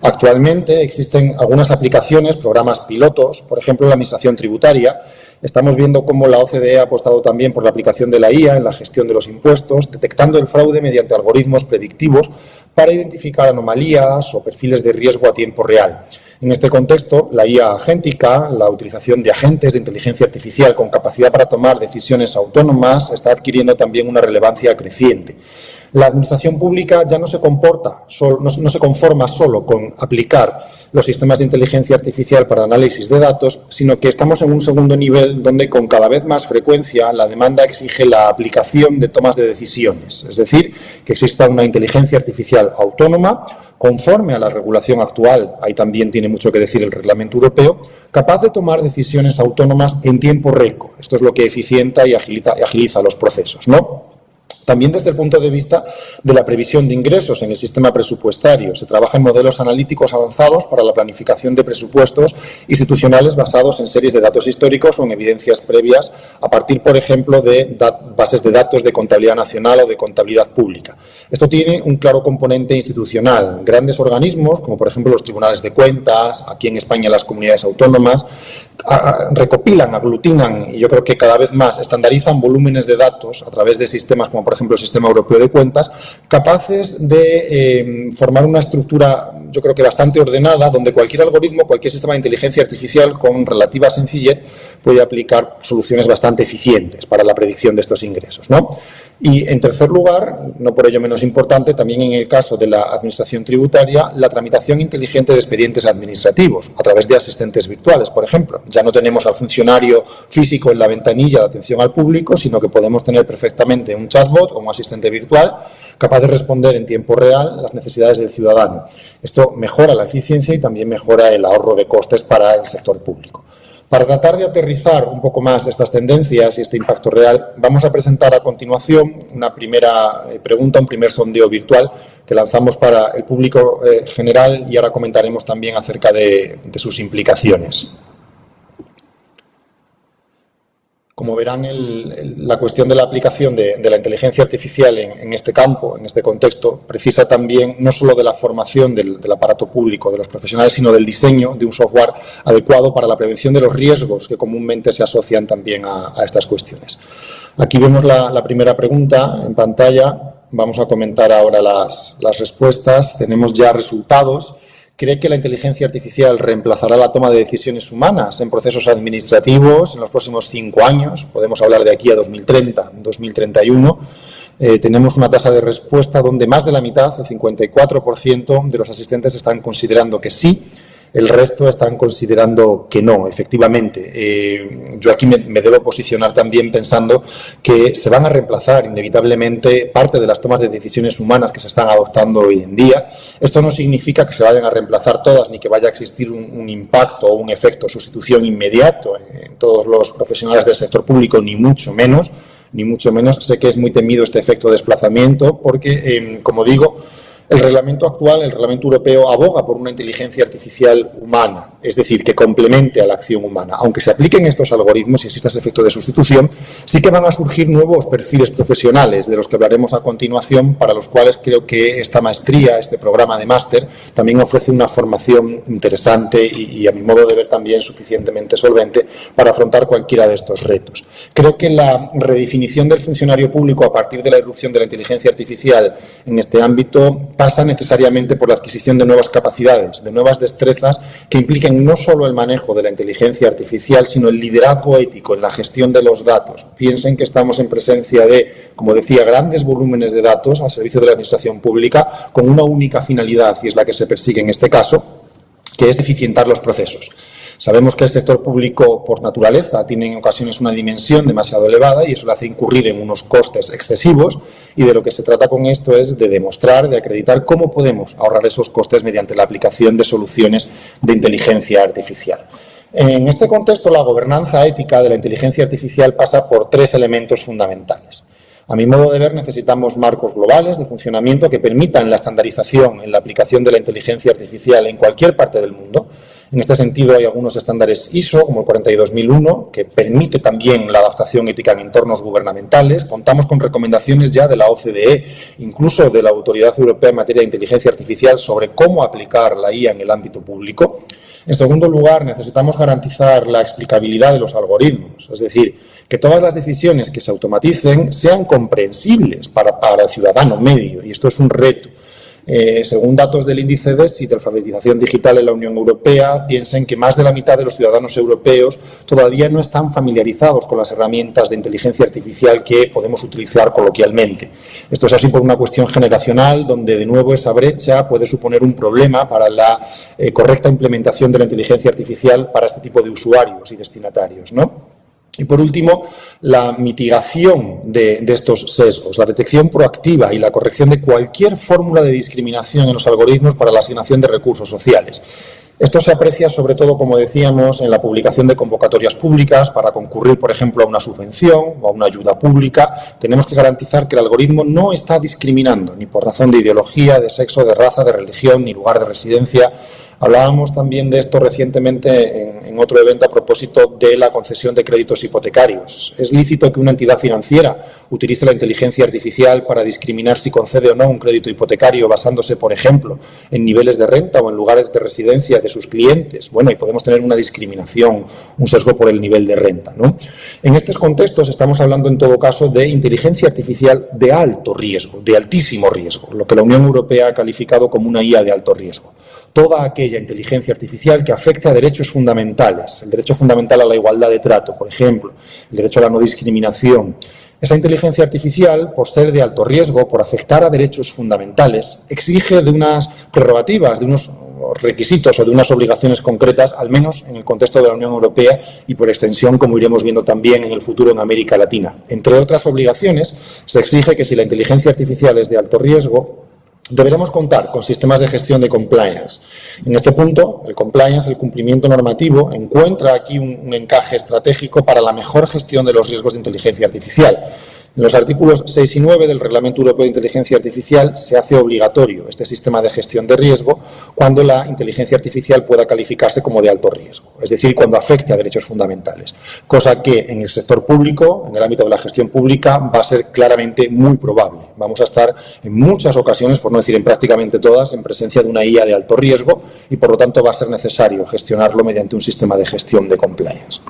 Actualmente existen algunas aplicaciones, programas pilotos, por ejemplo, en la Administración Tributaria. Estamos viendo cómo la OCDE ha apostado también por la aplicación de la IA en la gestión de los impuestos, detectando el fraude mediante algoritmos predictivos para identificar anomalías o perfiles de riesgo a tiempo real. En este contexto, la IA agéntica, la utilización de agentes de inteligencia artificial con capacidad para tomar decisiones autónomas, está adquiriendo también una relevancia creciente. La administración pública ya no se conforma solo con aplicar los sistemas de inteligencia artificial para análisis de datos, sino que estamos en un segundo nivel donde con cada vez más frecuencia la demanda exige la aplicación de tomas de decisiones, es decir, que exista una inteligencia artificial autónoma, conforme a la regulación actual, ahí también tiene mucho que decir el reglamento europeo, capaz de tomar decisiones autónomas en tiempo récord. Esto es lo que eficienta y agiliza los procesos, ¿no? También desde el punto de vista de la previsión de ingresos en el sistema presupuestario. Se trabaja en modelos analíticos avanzados para la planificación de presupuestos institucionales basados en series de datos históricos o en evidencias previas a partir, por ejemplo, de bases de datos de contabilidad nacional o de contabilidad pública. Esto tiene un claro componente institucional. Grandes organismos, como por ejemplo los tribunales de cuentas, aquí en España las comunidades autónomas, recopilan, aglutinan y yo creo que cada vez más estandarizan volúmenes de datos a través de sistemas como por ejemplo el Sistema Europeo de Cuentas, capaces de formar una estructura yo creo que bastante ordenada, donde cualquier algoritmo, cualquier sistema de inteligencia artificial con relativa sencillez puede aplicar soluciones bastante eficientes para la predicción de estos ingresos, ¿no? Y, en tercer lugar, no por ello menos importante, también en el caso de la Administración Tributaria, la tramitación inteligente de expedientes administrativos a través de asistentes virtuales, por ejemplo. Ya no tenemos al funcionario físico en la ventanilla de atención al público, sino que podemos tener perfectamente un chatbot o un asistente virtual capaz de responder en tiempo real las necesidades del ciudadano. Esto mejora la eficiencia y también mejora el ahorro de costes para el sector público. Para tratar de aterrizar un poco más estas tendencias y este impacto real, vamos a presentar a continuación una primera pregunta, un primer sondeo virtual que lanzamos para el público general y ahora comentaremos también acerca de sus implicaciones. Como verán, la cuestión de la aplicación de la inteligencia artificial en este campo, en este contexto, precisa también no solo de la formación del aparato público, de los profesionales, sino del diseño de un software adecuado para la prevención de los riesgos que comúnmente se asocian también a estas cuestiones. Aquí vemos la primera pregunta en pantalla. Vamos a comentar ahora las respuestas. Tenemos ya resultados. ¿Cree que la inteligencia artificial reemplazará la toma de decisiones humanas en procesos administrativos en los próximos 5 años? Podemos hablar de aquí a 2030, 2031. Tenemos una tasa de respuesta donde más de la mitad, el 54% de los asistentes están considerando que sí. El resto están considerando que no, efectivamente. Yo aquí me debo posicionar también pensando que se van a reemplazar inevitablemente parte de las tomas de decisiones humanas que se están adoptando hoy en día. Esto no significa que se vayan a reemplazar todas ni que vaya a existir un impacto o un efecto sustitución inmediato en todos los profesionales del sector público, ni mucho menos. Sé que es muy temido este efecto de desplazamiento porque, como digo, el reglamento actual, el reglamento europeo, aboga por una inteligencia artificial humana, es decir, que complemente a la acción humana. Aunque se apliquen estos algoritmos y exista ese efecto de sustitución, sí que van a surgir nuevos perfiles profesionales, de los que hablaremos a continuación, para los cuales creo que esta maestría, este programa de máster, también ofrece una formación interesante y a mi modo de ver también suficientemente solvente para afrontar cualquiera de estos retos. Creo que la redefinición del funcionario público a partir de la irrupción de la inteligencia artificial en este ámbito pasa necesariamente por la adquisición de nuevas capacidades, de nuevas destrezas que impliquen no solo el manejo de la inteligencia artificial, sino el liderazgo ético en la gestión de los datos. Piensen que estamos en presencia de, como decía, grandes volúmenes de datos al servicio de la administración pública con una única finalidad, y es la que se persigue en este caso, que es eficientar los procesos. Sabemos que el sector público, por naturaleza, tiene en ocasiones una dimensión demasiado elevada y eso le hace incurrir en unos costes excesivos, y de lo que se trata con esto es de demostrar, de acreditar cómo podemos ahorrar esos costes mediante la aplicación de soluciones de inteligencia artificial. En este contexto, la gobernanza ética de la inteligencia artificial pasa por 3 elementos fundamentales. A mi modo de ver, necesitamos marcos globales de funcionamiento que permitan la estandarización en la aplicación de la inteligencia artificial en cualquier parte del mundo. En este sentido, hay algunos estándares ISO, como el 42001, que permite también la adaptación ética en entornos gubernamentales. Contamos con recomendaciones ya de la OCDE, incluso de la Autoridad Europea en materia de inteligencia artificial, sobre cómo aplicar la IA en el ámbito público. En segundo lugar, necesitamos garantizar la explicabilidad de los algoritmos, es decir, que todas las decisiones que se automaticen sean comprensibles para el ciudadano medio, y esto es un reto. Según datos del índice DESI de alfabetización digital en la Unión Europea, piensen que más de la mitad de los ciudadanos europeos todavía no están familiarizados con las herramientas de inteligencia artificial que podemos utilizar coloquialmente. Esto es así por una cuestión generacional, donde de nuevo esa brecha puede suponer un problema para la correcta implementación de la inteligencia artificial para este tipo de usuarios y destinatarios, ¿no? Y, por último, la mitigación de estos sesgos, la detección proactiva y la corrección de cualquier fórmula de discriminación en los algoritmos para la asignación de recursos sociales. Esto se aprecia sobre todo, como decíamos, en la publicación de convocatorias públicas para concurrir, por ejemplo, a una subvención o a una ayuda pública. Tenemos que garantizar que el algoritmo no está discriminando, ni por razón de ideología, de sexo, de raza, de religión, ni lugar de residencia. Hablábamos también de esto recientemente en otro evento a propósito de la concesión de créditos hipotecarios. ¿Es lícito que una entidad financiera utilice la inteligencia artificial para discriminar si concede o no un crédito hipotecario basándose, por ejemplo, en niveles de renta o en lugares de residencia de sus clientes? Bueno, y podemos tener una discriminación, un sesgo por el nivel de renta, ¿no? En estos contextos estamos hablando en todo caso de inteligencia artificial de alto riesgo, de altísimo riesgo, lo que la Unión Europea ha calificado como una IA de alto riesgo. Toda aquella inteligencia artificial que afecte a derechos fundamentales, el derecho fundamental a la igualdad de trato, por ejemplo, el derecho a la no discriminación. Esa inteligencia artificial, por ser de alto riesgo, por afectar a derechos fundamentales, exige de unas prerrogativas, de unos requisitos o de unas obligaciones concretas, al menos en el contexto de la Unión Europea y por extensión, como iremos viendo también en el futuro en América Latina. Entre otras obligaciones, se exige que si la inteligencia artificial es de alto riesgo, deberemos contar con sistemas de gestión de compliance. En este punto, el compliance, el cumplimiento normativo, encuentra aquí un encaje estratégico para la mejor gestión de los riesgos de inteligencia artificial. En los artículos 6 y 9 del Reglamento Europeo de Inteligencia Artificial se hace obligatorio este sistema de gestión de riesgo cuando la inteligencia artificial pueda calificarse como de alto riesgo, es decir, cuando afecte a derechos fundamentales, cosa que en el sector público, en el ámbito de la gestión pública, va a ser claramente muy probable. Vamos a estar en muchas ocasiones, por no decir en prácticamente todas, en presencia de una IA de alto riesgo y, por lo tanto, va a ser necesario gestionarlo mediante un sistema de gestión de compliance.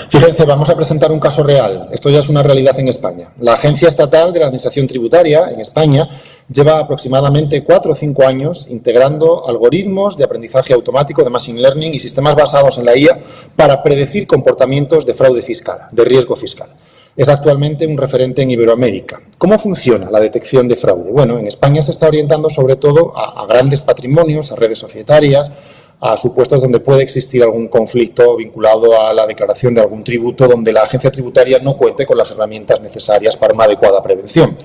Fíjense, vamos a presentar un caso real. Esto ya es una realidad en España. La Agencia Estatal de la Administración Tributaria en España lleva aproximadamente 4 o 5 años integrando algoritmos de aprendizaje automático, de machine learning y sistemas basados en la IA para predecir comportamientos de fraude fiscal, de riesgo fiscal. Es actualmente un referente en Iberoamérica. ¿Cómo funciona la detección de fraude? Bueno, en España se está orientando sobre todo a grandes patrimonios, a redes societarias, a supuestos donde puede existir algún conflicto vinculado a la declaración de algún tributo donde la agencia tributaria no cuente con las herramientas necesarias para una adecuada prevención.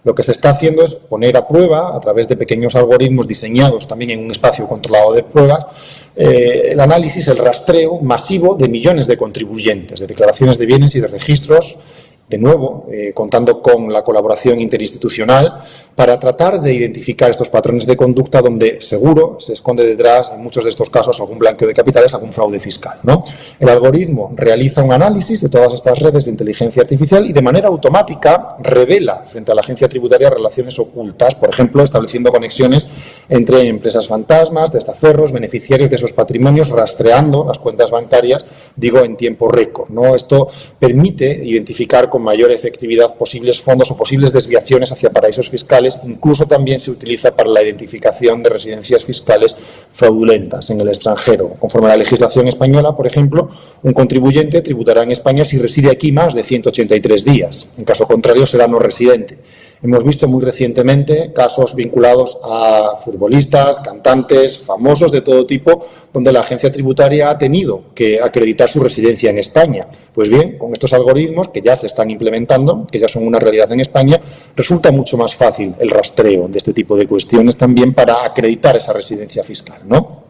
Lo que se está haciendo es poner a prueba, a través de pequeños algoritmos diseñados también en un espacio controlado de pruebas, el análisis, el rastreo masivo de millones de contribuyentes, de declaraciones de bienes y de registros, de nuevo, contando con la colaboración interinstitucional para tratar de identificar estos patrones de conducta donde seguro se esconde detrás, en muchos de estos casos, algún blanqueo de capitales, algún fraude fiscal, ¿no? El algoritmo realiza un análisis de todas estas redes de inteligencia artificial y de manera automática revela frente a la agencia tributaria relaciones ocultas, por ejemplo, estableciendo conexiones entre empresas fantasmas, testaferros, beneficiarios de esos patrimonios, rastreando las cuentas bancarias, digo, en tiempo récord, ¿no? Esto permite identificar con mayor efectividad posibles fondos o posibles desviaciones hacia paraísos fiscales. Incluso también se utiliza para la identificación de residencias fiscales fraudulentas en el extranjero. Conforme a la legislación española, por ejemplo, un contribuyente tributará en España si reside aquí más de 183 días. En caso contrario, será no residente. Hemos visto muy recientemente casos vinculados a futbolistas, cantantes, famosos de todo tipo, donde la agencia tributaria ha tenido que acreditar su residencia en España. Pues bien, con estos algoritmos que ya se están implementando, que ya son una realidad en España, resulta mucho más fácil el rastreo de este tipo de cuestiones también para acreditar esa residencia fiscal, ¿no?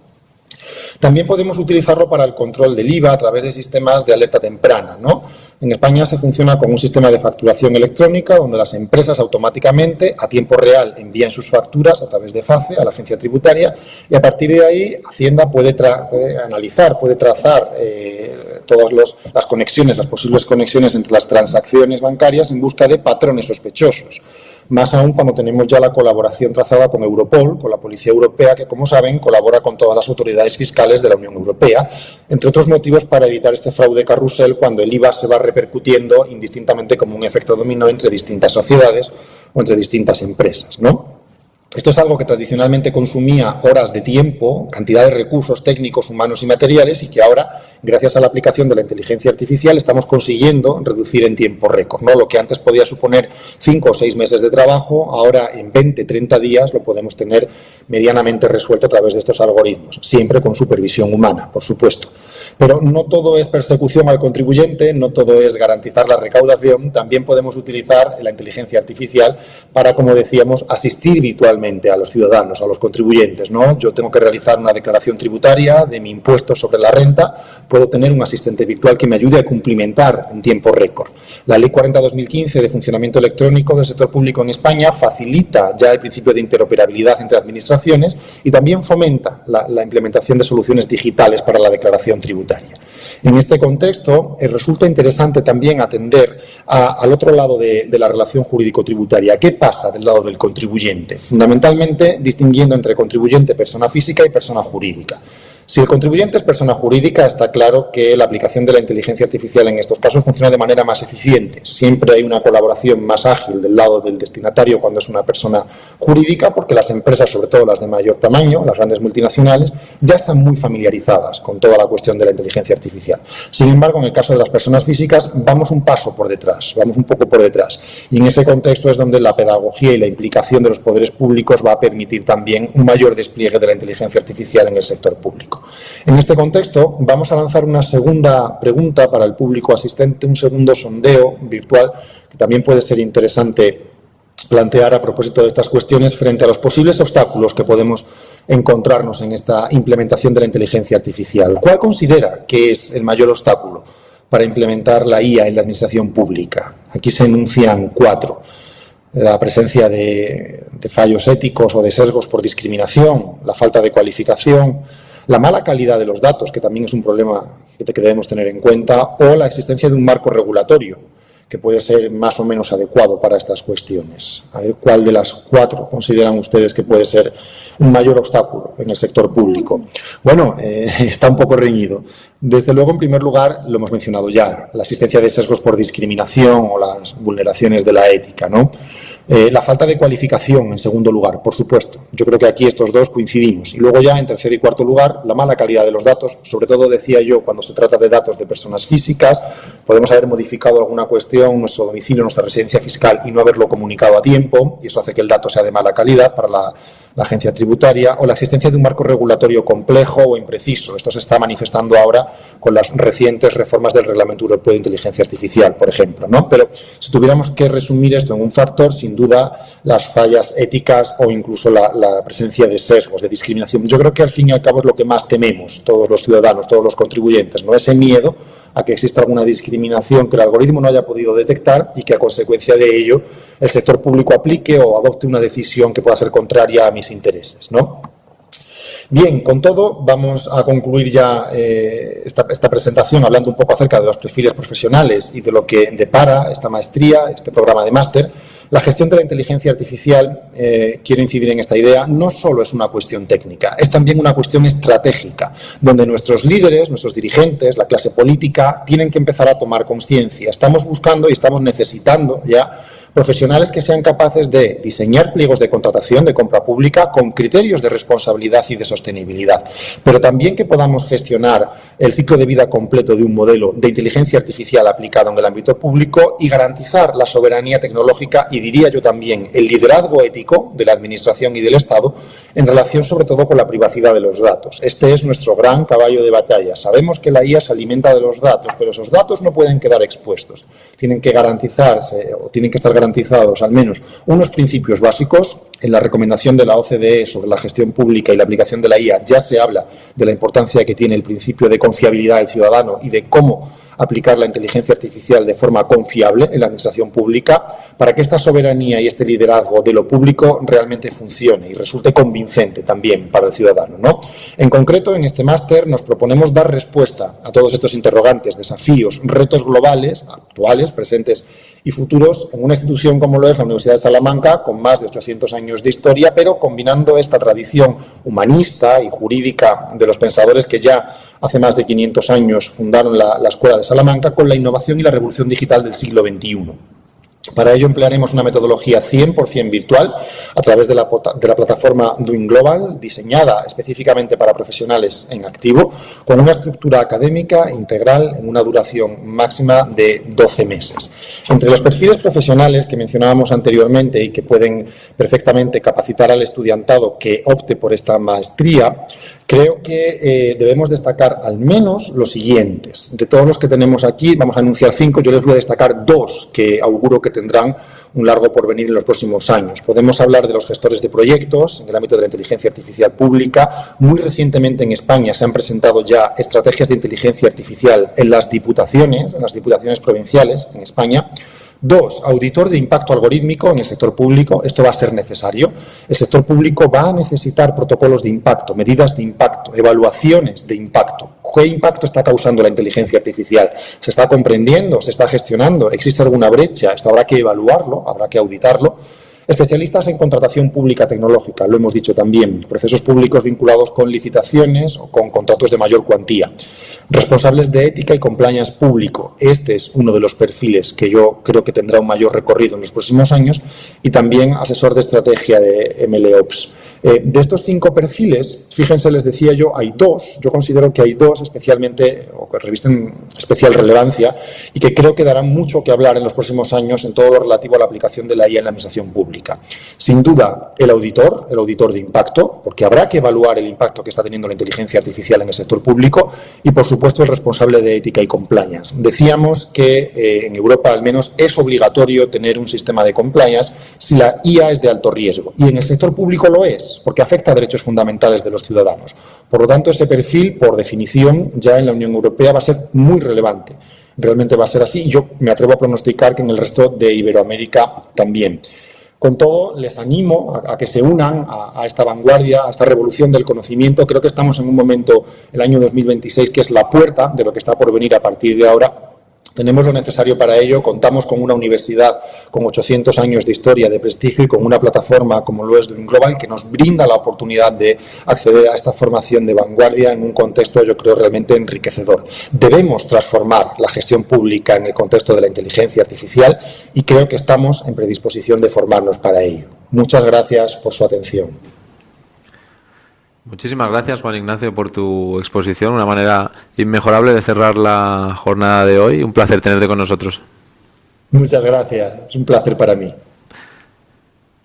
También podemos utilizarlo para el control del IVA a través de sistemas de alerta temprana, ¿no? En España se funciona con un sistema de facturación electrónica donde las empresas automáticamente, a tiempo real, envían sus facturas a través de FACE a la agencia tributaria y a partir de ahí Hacienda puede analizar, puede trazar todas las conexiones, las posibles conexiones entre las transacciones bancarias en busca de patrones sospechosos. Más aún cuando tenemos ya la colaboración trazada con Europol, con la Policía Europea, que, como saben, colabora con todas las autoridades fiscales de la Unión Europea, entre otros motivos para evitar este fraude carrusel cuando el IVA se va repercutiendo indistintamente como un efecto dominó entre distintas sociedades o entre distintas empresas, ¿no? Esto es algo que tradicionalmente consumía horas de tiempo, cantidad de recursos técnicos, humanos y materiales y que ahora, gracias a la aplicación de la inteligencia artificial, estamos consiguiendo reducir en tiempo récord, ¿no? Lo que antes podía suponer 5 o 6 meses de trabajo, ahora en 20, 30 días lo podemos tener medianamente resuelto a través de estos algoritmos, siempre con supervisión humana, por supuesto. Pero no todo es persecución al contribuyente, no todo es garantizar la recaudación, también podemos utilizar la inteligencia artificial para, como decíamos, asistir virtualmente a los ciudadanos, a los contribuyentes, ¿no? Yo tengo que realizar una declaración tributaria de mi impuesto sobre la renta, puedo tener un asistente virtual que me ayude a cumplimentar en tiempo récord. La Ley 40/2015 de funcionamiento electrónico del sector público en España facilita ya el principio de interoperabilidad entre administraciones y también fomenta la implementación de soluciones digitales para la declaración tributaria. En este contexto, resulta interesante también atender al otro lado de la relación jurídico-tributaria. ¿Qué pasa del lado del contribuyente? Fundamentalmente, distinguiendo entre contribuyente, persona física y persona jurídica. Si el contribuyente es persona jurídica, está claro que la aplicación de la inteligencia artificial en estos casos funciona de manera más eficiente. Siempre hay una colaboración más ágil del lado del destinatario cuando es una persona jurídica, porque las empresas, sobre todo las de mayor tamaño, las grandes multinacionales, ya están muy familiarizadas con toda la cuestión de la inteligencia artificial. Sin embargo, en el caso de las personas físicas, vamos un paso por detrás, vamos un poco por detrás. Y en ese contexto es donde la pedagogía y la implicación de los poderes públicos va a permitir también un mayor despliegue de la inteligencia artificial en el sector público. En este contexto, vamos a lanzar una segunda pregunta para el público asistente, un segundo sondeo virtual que también puede ser interesante plantear a propósito de estas cuestiones frente a los posibles obstáculos que podemos encontrarnos en esta implementación de la inteligencia artificial. ¿Cuál considera que es el mayor obstáculo para implementar la IA en la administración pública? Aquí se enuncian 4. La presencia de fallos éticos o de sesgos por discriminación, la falta de cualificación, la mala calidad de los datos, que también es un problema que debemos tener en cuenta, o la existencia de un marco regulatorio que puede ser más o menos adecuado para estas cuestiones. A ver, ¿cuál de las 4 consideran ustedes que puede ser un mayor obstáculo en el sector público? Bueno, está un poco reñido. Desde luego, en primer lugar, lo hemos mencionado ya, la existencia de sesgos por discriminación o las vulneraciones de la ética, ¿no? La falta de cualificación, en segundo lugar, por supuesto. Yo creo que aquí estos dos coincidimos. Y luego ya, en tercer y cuarto lugar, la mala calidad de los datos. Sobre todo, decía yo, cuando se trata de datos de personas físicas, podemos haber modificado alguna cuestión, nuestro domicilio, nuestra residencia fiscal y no haberlo comunicado a tiempo, y eso hace que el dato sea de mala calidad para la agencia tributaria, o la existencia de un marco regulatorio complejo o impreciso. Esto se está manifestando ahora con las recientes reformas del Reglamento Europeo de Inteligencia Artificial, por ejemplo, ¿no? Pero si tuviéramos que resumir esto en un factor, sin duda las fallas éticas o incluso la presencia de sesgos, de discriminación. Yo creo que al fin y al cabo es lo que más tememos todos los ciudadanos, todos los contribuyentes, ¿no? Ese miedo a que exista alguna discriminación que el algoritmo no haya podido detectar y que a consecuencia de ello el sector público aplique o adopte una decisión que pueda ser contraria a mis intereses, ¿no? Bien, con todo, vamos a concluir ya esta presentación hablando un poco acerca de los perfiles profesionales y de lo que depara esta maestría, este programa de máster. La gestión de la inteligencia artificial, quiero incidir en esta idea, no solo es una cuestión técnica, es también una cuestión estratégica, donde nuestros líderes, nuestros dirigentes, la clase política, tienen que empezar a tomar conciencia. Estamos buscando y estamos necesitando ya profesionales que sean capaces de diseñar pliegos de contratación, de compra pública, con criterios de responsabilidad y de sostenibilidad, pero también que podamos gestionar el ciclo de vida completo de un modelo de inteligencia artificial aplicado en el ámbito público y garantizar la soberanía tecnológica y, diría yo también, el liderazgo ético de la Administración y del Estado en relación sobre todo con la privacidad de los datos. Este es nuestro gran caballo de batalla. Sabemos que la IA se alimenta de los datos, pero esos datos no pueden quedar expuestos. Tienen que garantizarse o tienen que estar garantizados al menos unos principios básicos. En la recomendación de la OCDE sobre la gestión pública y la aplicación de la IA ya se habla de la importancia que tiene el principio de confiabilidad del ciudadano y de cómo aplicar la inteligencia artificial de forma confiable en la administración pública para que esta soberanía y este liderazgo de lo público realmente funcione y resulte convincente también para el ciudadano, ¿no? En concreto, en este máster nos proponemos dar respuesta a todos estos interrogantes, desafíos, retos globales, actuales, presentes y futuros en una institución como lo es la Universidad de Salamanca, con más de 800 años de historia, pero combinando esta tradición humanista y jurídica de los pensadores que ya hace más de 500 años fundaron la Escuela de Salamanca con la innovación y la revolución digital del siglo XXI. Para ello emplearemos una metodología 100% virtual a través de la plataforma Doing Global, diseñada específicamente para profesionales en activo, con una estructura académica integral en una duración máxima de 12 meses. Entre los perfiles profesionales que mencionábamos anteriormente y que pueden perfectamente capacitar al estudiantado que opte por esta maestría, creo que debemos destacar al menos los siguientes. De todos los que tenemos aquí, vamos a anunciar 5, yo les voy a destacar 2 que auguro que tendrán un largo porvenir en los próximos años. Podemos hablar de los gestores de proyectos en el ámbito de la inteligencia artificial pública. Muy recientemente en España se han presentado ya estrategias de inteligencia artificial en las diputaciones provinciales en España. 2, auditor de impacto algorítmico en el sector público. Esto va a ser necesario. El sector público va a necesitar protocolos de impacto, medidas de impacto, evaluaciones de impacto. ¿Qué impacto está causando la inteligencia artificial? ¿Se está comprendiendo? ¿Se está gestionando? ¿Existe alguna brecha? Esto habrá que evaluarlo, habrá que auditarlo. Especialistas en contratación pública tecnológica, lo hemos dicho también, procesos públicos vinculados con licitaciones o con contratos de mayor cuantía. Responsables de ética y compliance público, este es uno de los perfiles que yo creo que tendrá un mayor recorrido en los próximos años, y también asesor de estrategia de MLOps. De estos 5 perfiles, fíjense, les decía yo, hay 2, yo considero que hay 2 especialmente, o que revisten especial relevancia, y que creo que darán mucho que hablar en los próximos años en todo lo relativo a la aplicación de la IA en la administración pública. Sin duda, el auditor de impacto, porque habrá que evaluar el impacto que está teniendo la inteligencia artificial en el sector público, y por supuesto el responsable de ética y compliance. Decíamos que en Europa al menos es obligatorio tener un sistema de compliance si la IA es de alto riesgo, y en el sector público lo es, porque afecta a derechos fundamentales de los ciudadanos. Por lo tanto, ese perfil, por definición, ya en la Unión Europea va a ser muy relevante. Realmente va a ser así, y yo me atrevo a pronosticar que en el resto de Iberoamérica también. Con todo, les animo a que se unan a esta vanguardia, a esta revolución del conocimiento. Creo que estamos en un momento, el año 2026, que es la puerta de lo que está por venir a partir de ahora. Tenemos lo necesario para ello, contamos con una universidad con 800 años de historia, de prestigio, y con una plataforma como lo es Doing Global, que nos brinda la oportunidad de acceder a esta formación de vanguardia en un contexto, yo creo, realmente enriquecedor. Debemos transformar la gestión pública en el contexto de la inteligencia artificial, y creo que estamos en predisposición de formarnos para ello. Muchas gracias por su atención. Muchísimas gracias, Juan Ignacio, por tu exposición. Una manera inmejorable de cerrar la jornada de hoy. Un placer tenerte con nosotros. Muchas gracias. Es un placer para mí.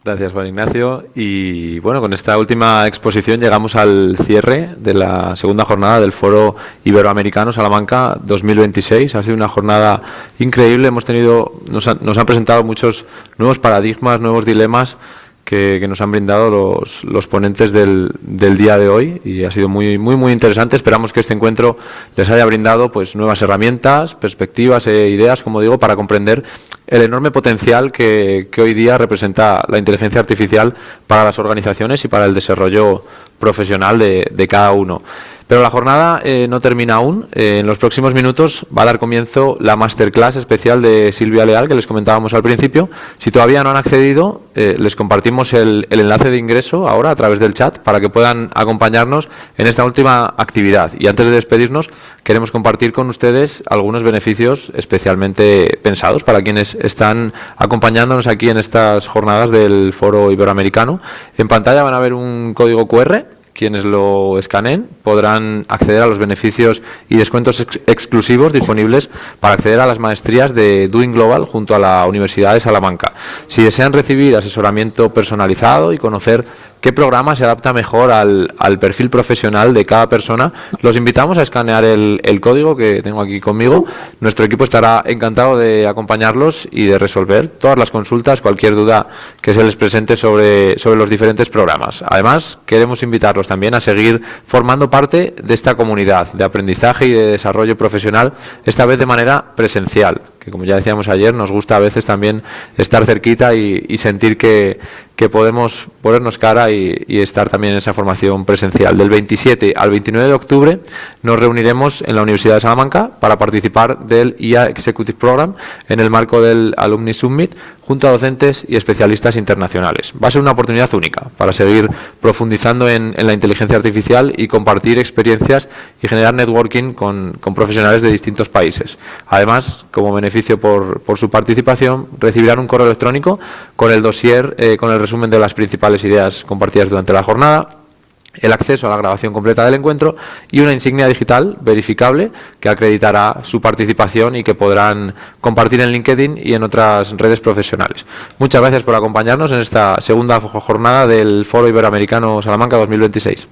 Gracias, Juan Ignacio. Y bueno, con esta última exposición llegamos al cierre de la segunda jornada del Foro Iberoamericano Salamanca 2026. Ha sido una jornada increíble. Nos han presentado muchos nuevos paradigmas, nuevos dilemas que nos han brindado los ponentes del día de hoy, y ha sido muy interesante. Esperamos que este encuentro les haya brindado pues nuevas herramientas, perspectivas e ideas, como digo, para comprender el enorme potencial que hoy día representa la inteligencia artificial para las organizaciones y para el desarrollo profesional de cada uno. Pero la jornada no termina aún. En los próximos minutos va a dar comienzo la masterclass especial de Silvia Leal, que les comentábamos al principio. Si todavía no han accedido, les compartimos el enlace de ingreso ahora a través del chat para que puedan acompañarnos en esta última actividad. Y antes de despedirnos, queremos compartir con ustedes algunos beneficios especialmente pensados para quienes están acompañándonos aquí en estas jornadas del Foro Iberoamericano. En pantalla van a ver un código QR. Quienes lo escaneen podrán acceder a los beneficios y descuentos exclusivos disponibles para acceder a las maestrías de Doing Global junto a la Universidad de Salamanca. Si desean recibir asesoramiento personalizado y conocer qué programa se adapta mejor al perfil profesional de cada persona. Los invitamos a escanear el código que tengo aquí conmigo. Nuestro equipo estará encantado de acompañarlos y de resolver todas las consultas, cualquier duda que se les presente sobre los diferentes programas. Además, queremos invitarlos también a seguir formando parte de esta comunidad de aprendizaje y de desarrollo profesional, esta vez de manera presencial, que como ya decíamos ayer, nos gusta a veces también estar cerquita y sentir que podemos ponernos cara y estar también en esa formación presencial. Del 27 al 29 de octubre nos reuniremos en la Universidad de Salamanca para participar del IA Executive Program en el marco del Alumni Summit junto a docentes y especialistas internacionales. Va a ser una oportunidad única para seguir profundizando en la inteligencia artificial y compartir experiencias y generar networking con profesionales de distintos países. Además, como beneficio por su participación, recibirán un correo electrónico con el dossier, con el resumen de las principales ideas compartidas durante la jornada, el acceso a la grabación completa del encuentro y una insignia digital verificable que acreditará su participación y que podrán compartir en LinkedIn y en otras redes profesionales. Muchas gracias por acompañarnos en esta segunda jornada del Foro Iberoamericano Salamanca 2026.